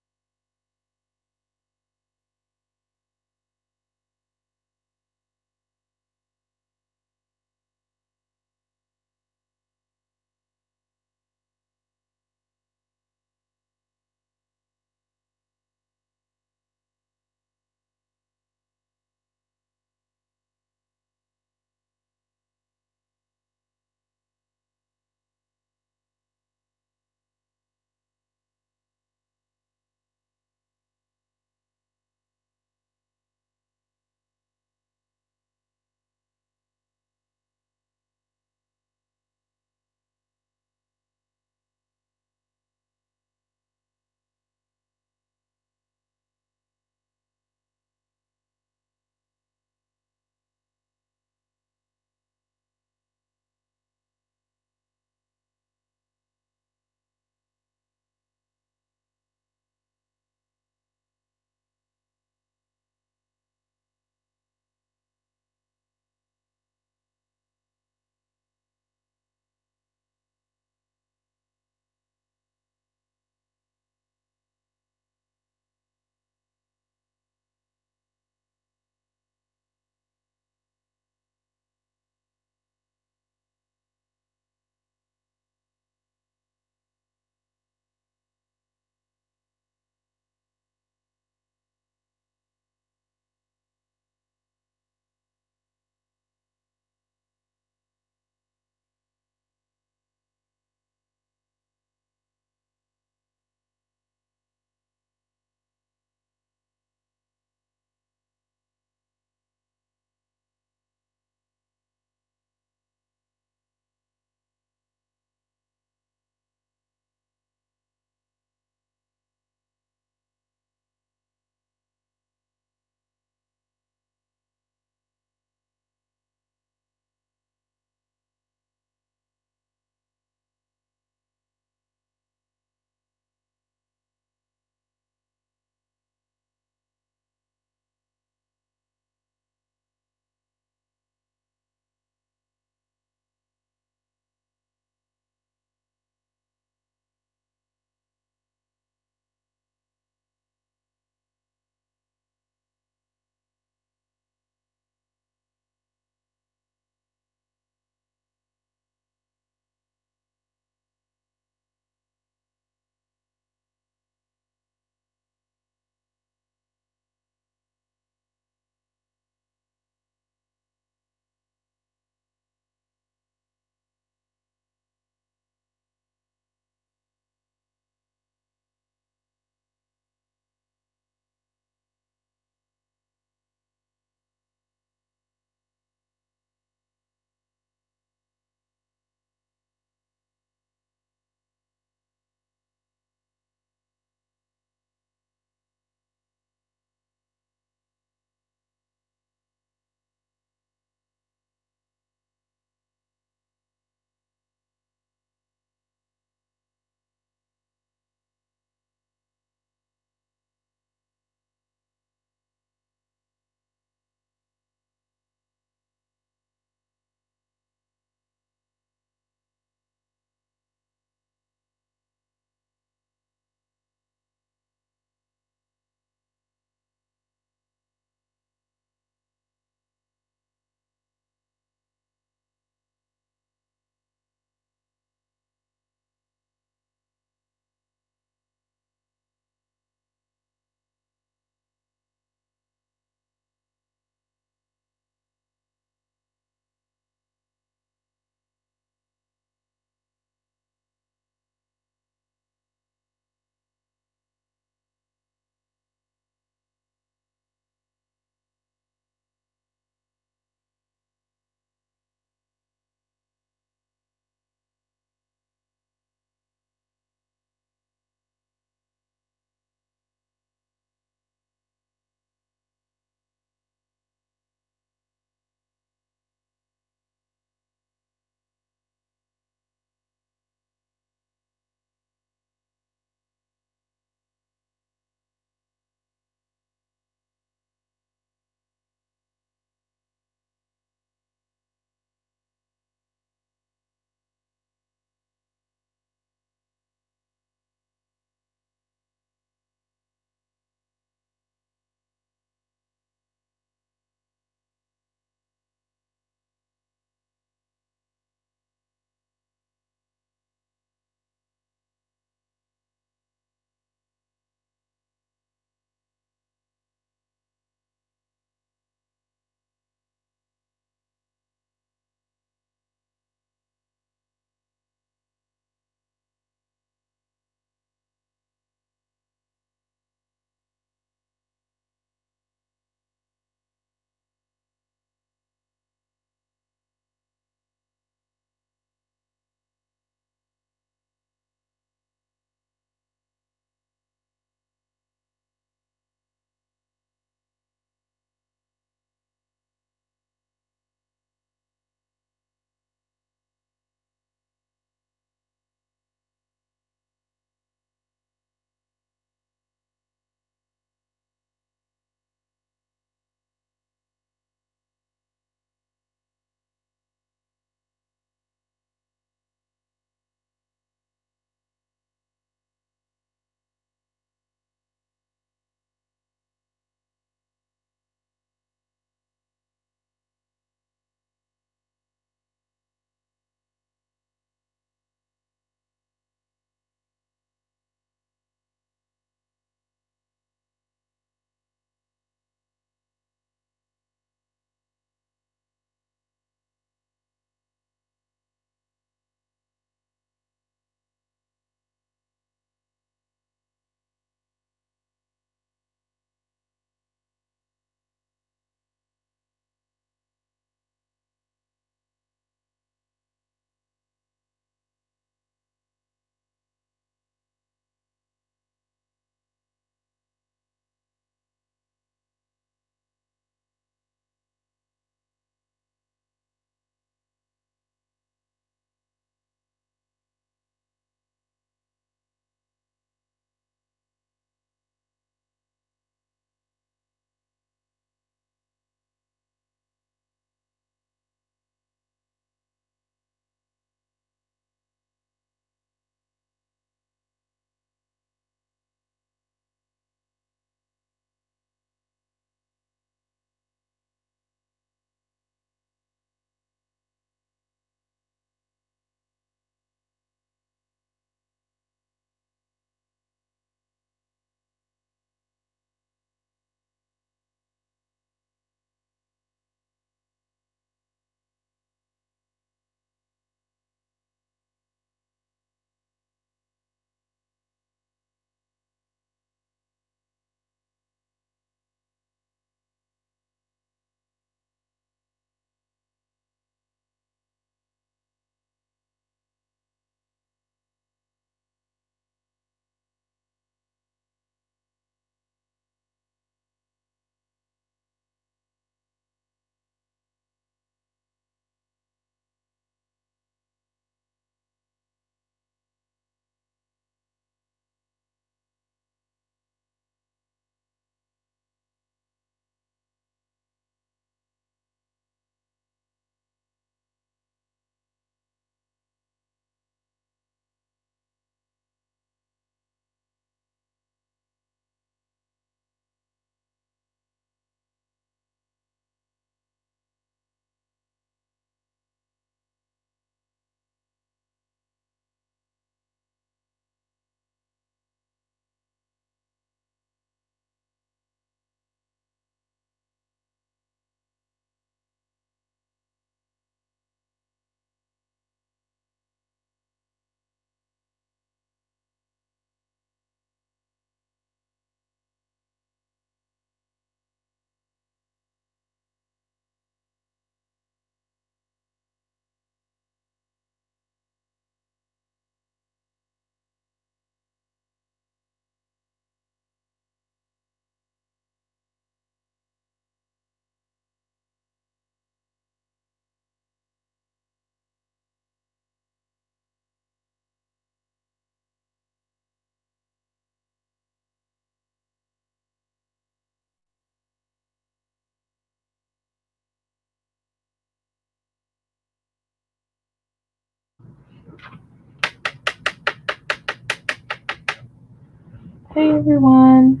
Hey everyone.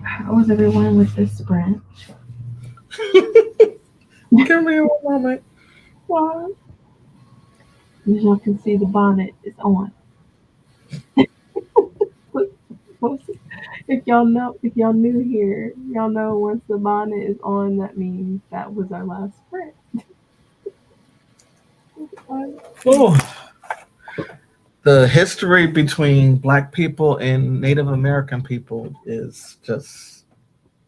How was everyone with this sprint? Give me one moment. Well, as y'all can see, the bonnet is on. If y'all new here, y'all know once the bonnet is on, that means that was our last sprint. Oh, the history between Black people and Native American people is just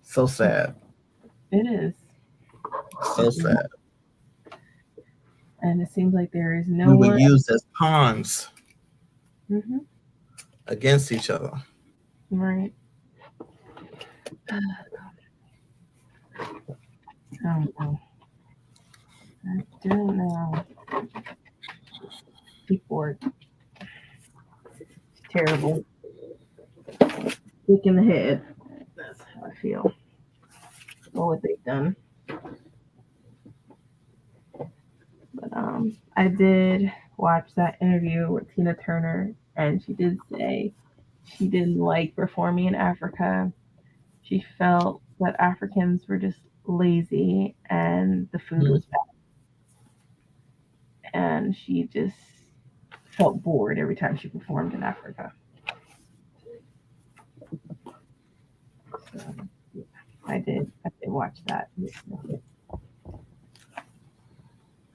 so sad. It is. So sad. And it seems like there is no We were one. used as pawns Mm-hmm. against each other. Right. I don't know. I don't know. People are terrible. Sick in the head. That's how I feel. For what they've done. But I did watch that interview with Tina Turner, and she did say she didn't like performing in Africa. She felt that Africans were just lazy and the food was bad, and she just felt bored every time she performed in Africa. So yeah, I did watch that.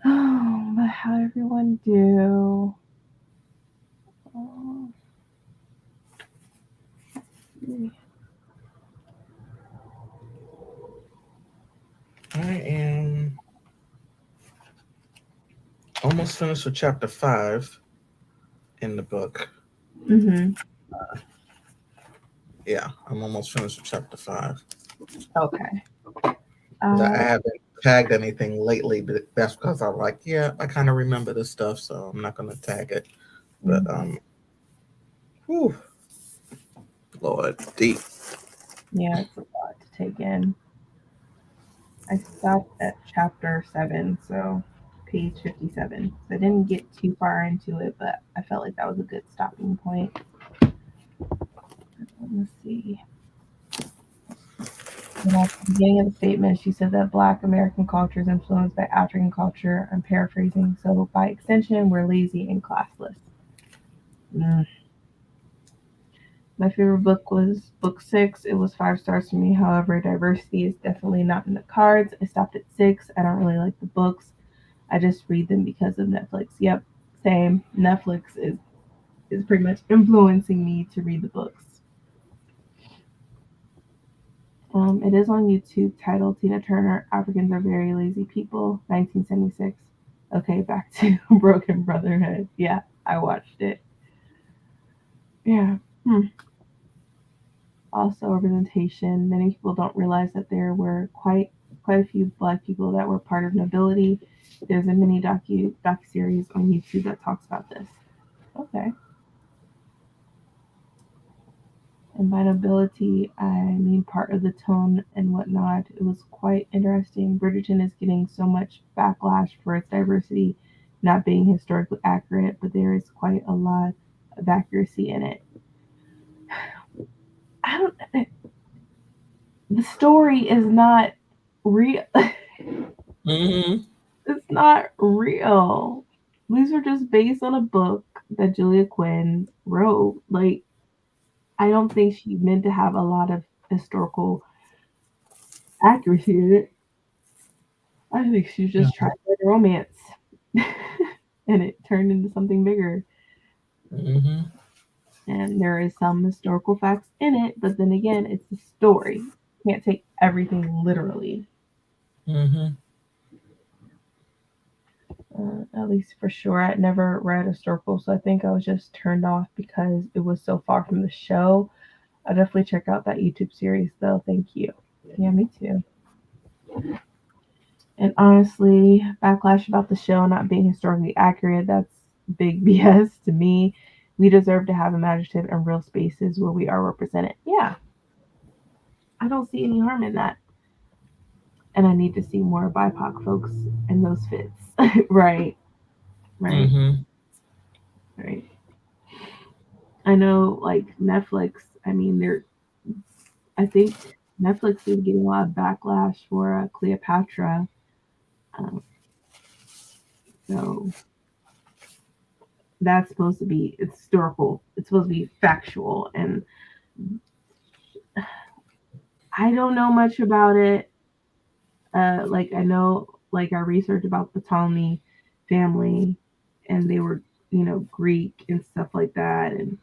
Oh, but how everyone do? Oh, I am almost finished with chapter 5 in the book. mm-hmm. Yeah, I'm almost finished with chapter 5. Okay. I haven't tagged anything lately, but that's because I'm like, yeah, I kind of remember this stuff, so I'm not gonna tag it. But whew, Lord, deep. Yeah, it's a lot to take in. I stopped at chapter 7, so page 57. So I didn't get too far into it, but I felt like that was a good stopping point. Let's see. And at the beginning of the statement, she said that Black American culture is influenced by African culture. I'm paraphrasing. So by extension, we're lazy and classless. Mm. My favorite book was book 6. It was 5 stars for me. However, diversity is definitely not in the cards. I stopped at 6. I don't really like the books. I just read them because of Netflix. Yep, same. Netflix is pretty much influencing me to read the books. It is on YouTube, titled Tina Turner, Africans Are Very Lazy People, 1976. Okay, back to Broken Brotherhood. Yeah, I watched it. Yeah. Also, representation. Many people don't realize that there were quite a few Black people that were part of nobility. There's a mini docu series on YouTube that talks about this. Okay. And by nobility, I mean part of the tone and whatnot. It was quite interesting. Bridgerton is getting so much backlash for its diversity not being historically accurate, but there is quite a lot of accuracy in it. I don't. The story is not real. Mm-hmm. It's not real. These are just based on a book that Julia Quinn wrote. Like, I don't think she meant to have a lot of historical accuracy in it. I think she's Yeah. just trying to write a romance, and it turned into something bigger. Mm-hmm. And there is some historical facts in it, but then again, it's a story. You can't take everything literally. Mm-hmm. At least for sure, I'd never read historical, so I think I was just turned off because it was so far from the show. I'll definitely check out that YouTube series, though. Thank you. Yeah, me too. And honestly, backlash about the show not being historically accurate, that's big BS to me. We deserve to have imaginative and real spaces where we are represented. Yeah, I don't see any harm in that. And I need to see more BIPOC folks in those fits. Right, right, Mm-hmm. right. I know, like Netflix. I mean, I think Netflix is getting a lot of backlash for Cleopatra. Um, so that's supposed to be it's historical. It's supposed to be factual, and I don't know much about it. Like I know, like I researched about the Ptolemy family, and they were, Greek and stuff like that. And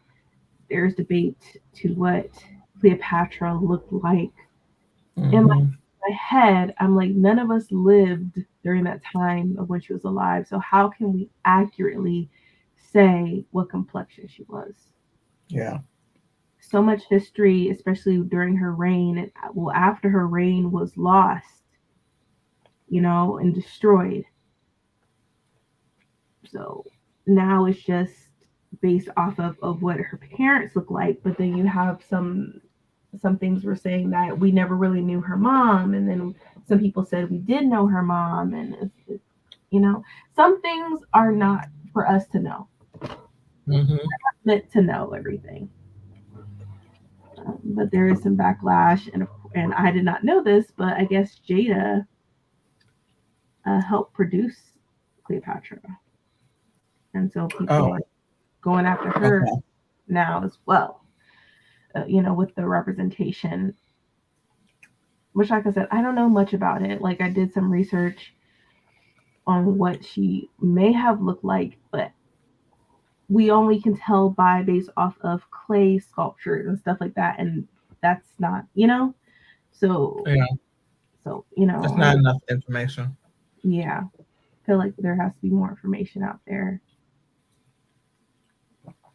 there's debate to what Cleopatra looked like. In Mm-hmm. my head, I'm like, none of us lived during that time of when she was alive. So how can we accurately say what complexion she was? Yeah. So much history, especially during her reign, and well, after her reign was lost, and destroyed. So now it's just based off of what her parents look like, but then you have some things were saying that we never really knew her mom, and then some people said we did know her mom, and some things are not for us to know, Mm-hmm. meant to know everything. But there is some backlash, and I did not know this, but I guess Jada helped produce Cleopatra, and so people Oh, are going after her okay. now as well. With the representation, which, like I said, I don't know much about it. Like, I did some research on what she may have looked like, but we only can tell by based off of clay sculptures and stuff like that, and that's not, so Yeah, so that's not enough information. yeah, I feel like there has to be more information out there.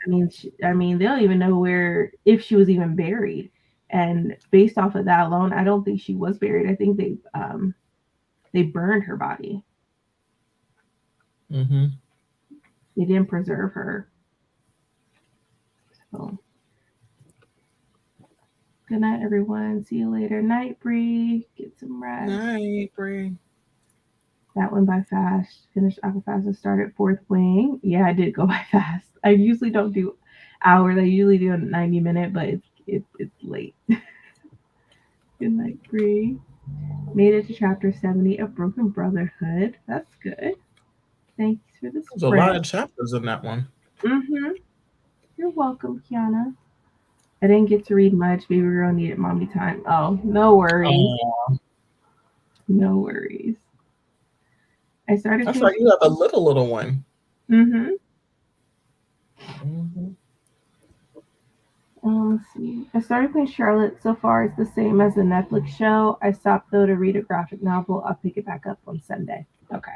I mean, they don't even know where if she was even buried, and based off of that alone, I don't think she was buried. I think they burned her body. Mm-hmm. They didn't preserve her. So good night, everyone. See you later. Night, Bree. Get some rest. Night, Bree. That went by fast. Finished Aquafast and started fourth wing. Yeah, I did go by fast. I usually don't do hours. I usually do a 90-minute, but it's late. Good night, Bree. Made it to chapter 70 of Broken Brotherhood. That's good. Thanks for the There's a lot spread. of chapters in that one. Mm-hmm. You're welcome, Kiana. I didn't get to read much. Baby girl needed mommy time. Oh, no worries. Oh, No worries. I started that's paying. right. You have a little one. Mm-hmm. Mm-hmm. Let's see. I started playing Charlotte. So far, it's the same as the Netflix show. I stopped though to read a graphic novel. I'll pick it back up on Sunday. Okay.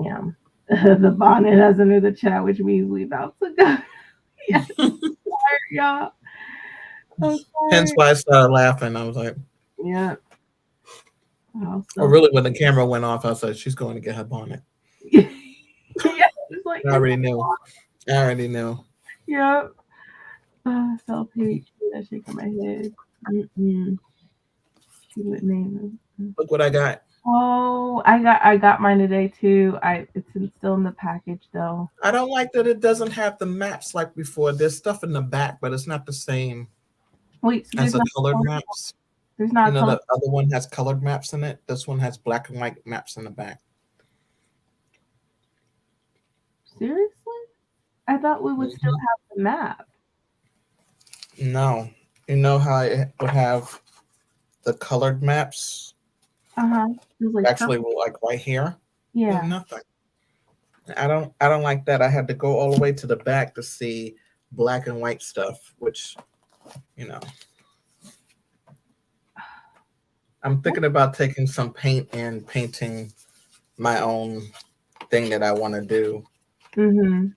Yeah. The bonnet has under the chat, which means we about to go. Yeah, sorry, y'all. I'm Hence sorry. why I started laughing. I was like, Yeah. Oh, or so really, when the camera went off, I was like, she's going to get her bonnet. yeah, it's like I it's already knew. I already knew. yeah. Self hate. That shit in my head. Mm-mm. See what name is. Look what I got. Oh, I got mine today too. Still in the package though. I don't like that it doesn't have the maps like before. There's stuff in the back, but it's not the same Wait, so as there's the not colored maps. there's not You a know, color. the other one has colored maps in it. This one has black and white maps in the back. Seriously? I thought we would still Mhm. have the map. No, you know how it would have the colored maps Uh-huh. It was like actually purple. like right here. There's Yeah. nothing. I don't like that. I had to go all the way to the back to see black and white stuff, which you know I'm thinking about taking some paint and painting my own thing that I want to do Mm-hmm.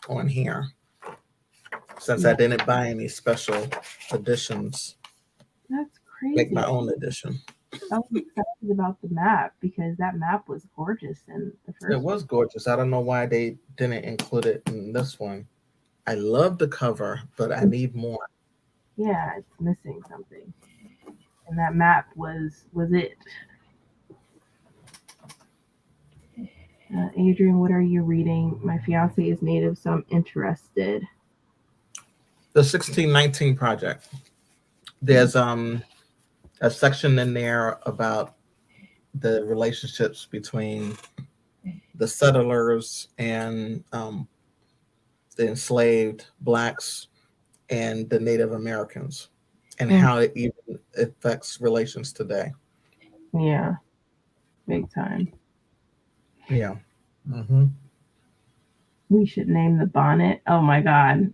on here since I Yeah. didn't buy any special editions. That's Make crazy. my own edition. I was excited about the map because that map was gorgeous in the It first one. was gorgeous. I don't know why they didn't include it in this one. I love the cover, but I need more. Yeah, it's missing something. And that map was it. Adrian, what are you reading? My fiance is native, so I'm interested. The 1619 Project. There's a section in there about the relationships between the settlers and the enslaved blacks and the Native Americans, and Mm, how it even affects relations today. yeah, big time. Yeah. Hmm. We should name the bonnet. Oh my god.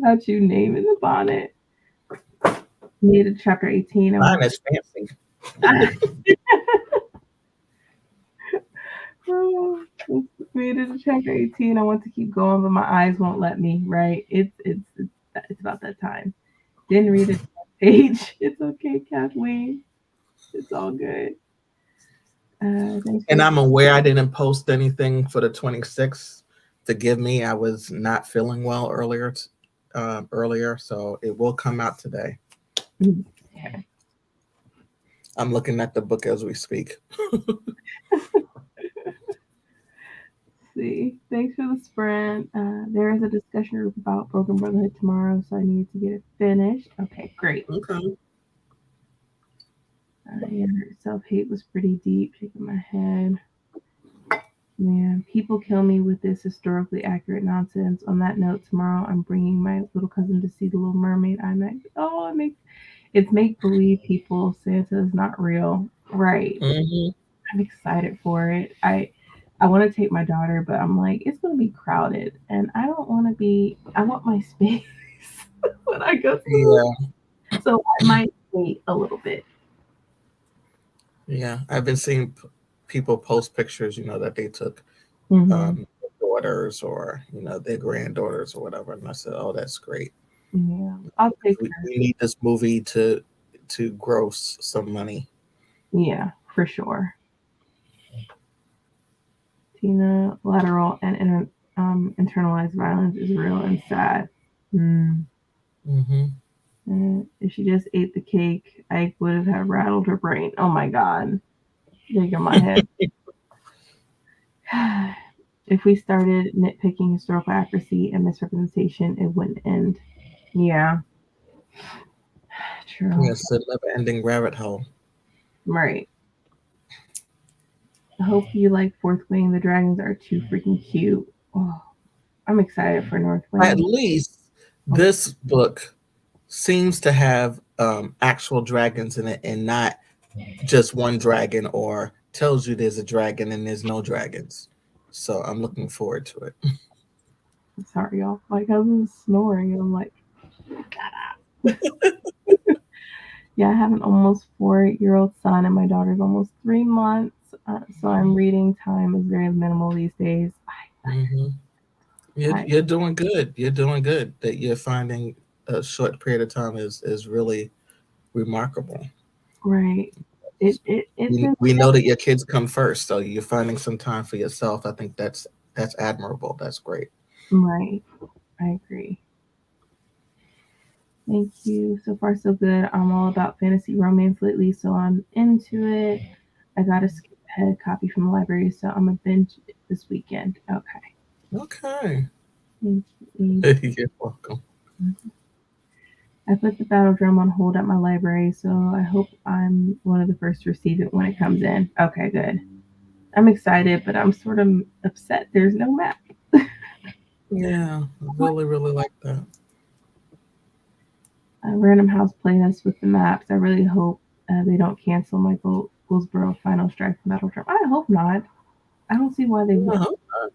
About you naming the bonnet. Needed chapter 18. I Mine want is fancy. to made it to chapter 18. I want to keep going, but my eyes won't let me, right? It's about that time. Didn't read it page. It's okay, Kathleen. It's all good. Thanks for And the I'm aware I didn't post anything for the 26th. Forgive me, I was not feeling well earlier, so it will come out today. okay. I'm looking at the book as we speak. See. Thanks for the sprint. There is a discussion group about Broken Brotherhood tomorrow, so I need to get it finished. Okay, great. Okay. Yeah, self hate was pretty deep. Shaking my head. Man, people kill me with this historically accurate nonsense. On that note, tomorrow I'm bringing my little cousin to see The Little Mermaid IMAX. Oh, it's make believe people. Santa is not real. Right. Hmm. I'm excited for it. I want to take my daughter, but I'm like, it's gonna be crowded, and I don't want to be. I want my space when I go to the movie. Yeah, So I might wait a little bit. yeah. I've been seeing people post pictures, that they took Hmm. daughters or their granddaughters or whatever, and I said, "Oh, that's great. Yeah, I'll take her. We need this movie to gross some money." Yeah, for sure. Tina, lateral and internalized violence is real and sad. Mm. Hmm. If she just ate the cake, I would have rattled her brain. Oh my god, shaking my head. If we started nitpicking historical accuracy and misrepresentation, it wouldn't end. Yeah, true. Yes, a never-ending rabbit hole. Right. I hope you like Fourth Wing. The dragons are too freaking cute. Oh, I'm excited for North At Wing. least Oh, this book seems to have actual dragons in it and not just one dragon, or tells you there's a dragon and there's no dragons. So I'm looking forward to it. sorry, y'all. My cousin's snoring, and I'm like, yeah, I have an almost 4-year-old son, and my daughter's almost 3 months. So I'm reading time is very minimal these days. Hmm. You're doing good. You're doing good. That you're finding a short period of time is really remarkable. Right. It's We know that your kids come first, so you're finding some time for yourself. I think that's admirable. That's great. right. I agree. Thank you. So far, so good. I'm all about fantasy romance lately, so I'm into it. I got a skip ahead copy from the library, so I'm a binge it this weekend. Okay. Okay. Thank you. You're welcome. I put the battle drum on hold at my library, so I hope I'm one of the first to receive it when it comes in. Okay, good. I'm excited, but I'm sort of upset there's no map. Yeah, really, really like that. Random House played us with the maps. I really hope they don't cancel my Goldsboro Final Strike Battle Drum. I hope not. I don't see why they would. Uh-huh.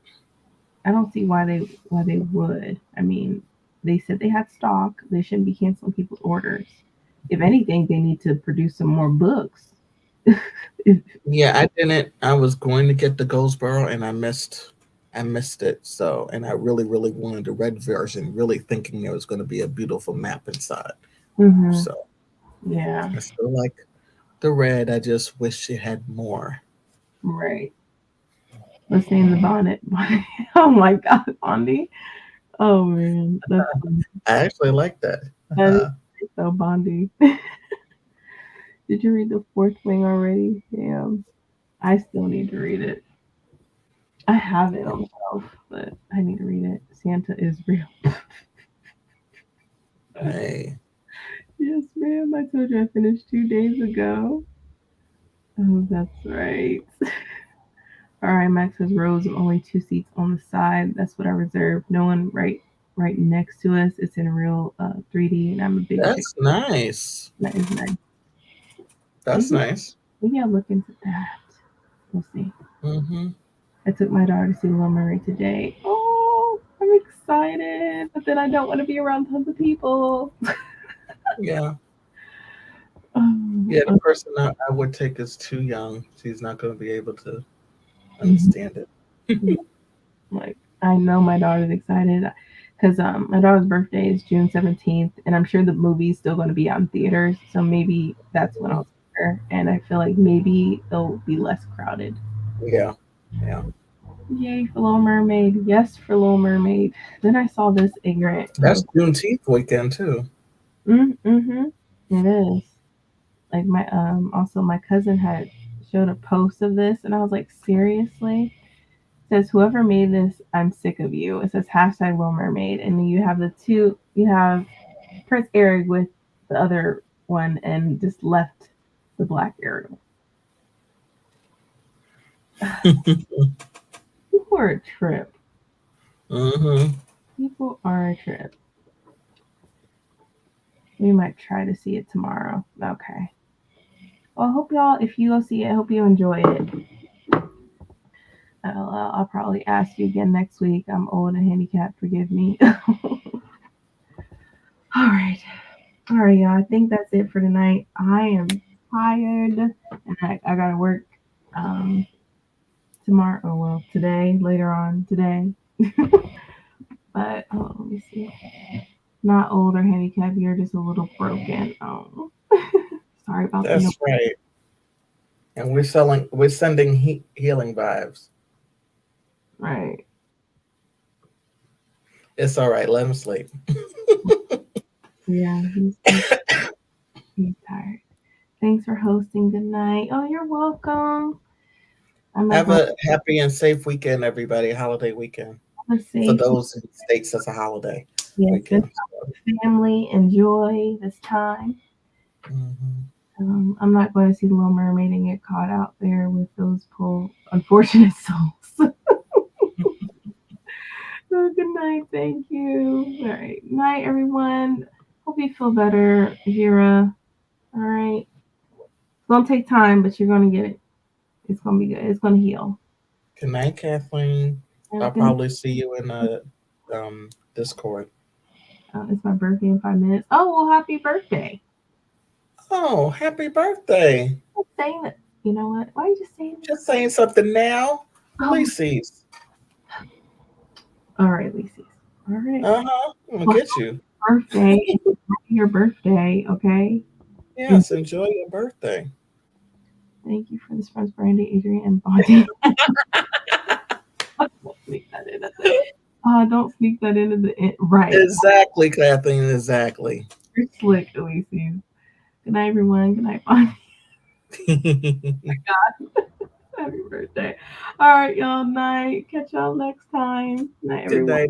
I don't see why they would. I mean, they said they had stock. They shouldn't be canceling people's orders. If anything, they need to produce some more books. If- Yeah, I didn't. I was going to get the Goldsboro, and I missed it. So, and I really, really wanted the red version, really thinking there was going to be a beautiful map inside. Mhm. So, Yeah. I still like the red. I just wish it had more. Right. Let's name the bonnet. Oh my God, Bondi. Oh man, that's funny. I actually like that. That is so Bondi. Did you read the Fourth Wing already? Damn. I still need to read it. I have it on the shelf, but I need to read it. Santa is real. Hey. Yes, ma'am. I told you I finished 2 days ago. Oh, that's right. All right, Max has rows of only 2 seats on the side. That's what I reserved. No one right next to us. It's in real 3D, and I'm a big chick. That's nice. That is nice. That's nice. Maybe I'll look into that. We'll see. Mm-hmm. I took my daughter to see Little Mermaid today. Oh, I'm excited, but then I don't want to be around tons of people. Yeah. Um, Yeah, the person I would take is too young. She's not going to be able to understand it. Like, I know my daughter's excited because my daughter's birthday is June 17th, and I'm sure the movie's still going to be out in theaters. So maybe that's when I'll see her, and I feel like maybe it'll be less crowded. Yeah. Yeah. Yay for Little Mermaid! Yes for Little Mermaid. Then I saw this ignorant. That's Juneteenth weekend too. Mm-hmm. It is. Like my also my cousin had showed a post of this, and I was like, seriously? It says whoever made this, I'm sick of you. It says hashtag Little Mermaid, and then you have you have Prince Eric with the other one, and just left the black Ariel. People are a trip. Mm-hmm. People are a trip. We might try to see it tomorrow. Okay. Well, I hope y'all, if you go see it, I hope you enjoy it. I'll probably ask you again next week. I'm old and handicapped. Forgive me. All right. All right, y'all. I think that's it for tonight. I am tired, and I got to work tomorrow. Oh, well, today, later on today. But let me see. Not old or handicapped. You're just a little broken. Oh, sorry about that. That's right. And we're sending healing vibes. Right. It's all right. Let him sleep. Yeah, he's tired. Thanks for hosting. Good night. Oh, you're welcome. I'm not Have going a happy and safe weekend, everybody. Holiday weekend. to For say those in the States, that's a holiday yes, good weekend. family. Enjoy this time. Mm-hmm. I'm not going to see Little Mermaid and get caught out there with those poor unfortunate souls. Oh, good night. Thank you. All right. Night, everyone. Hope you feel better, Jira. All right. It's going to take time, but you're going to get it. It's going to be good. It's going to heal. Good night, Kathleen. I'll Good probably see you in Discord. It's my birthday in 5 minutes. Oh, well, happy birthday. Oh, happy birthday. I'm saying that. You know what? Why are you just saying that? Just saying something now. Oh, Please. all right, Lisi's. All right. Uh-huh. I'm gonna get you. Birthday. Your birthday, okay? Yes, enjoy your birthday. Thank you for this friends, Brandy, Adrian, and Bonnie. Don't sneak that in. Don't sneak that into the right. Exactly, Kathleen. Exactly. You're slick, Elise. Good night, everyone. Good night, Bonnie. Happy birthday. All right, y'all. Night. Catch y'all next time. Night, Good everyone. night,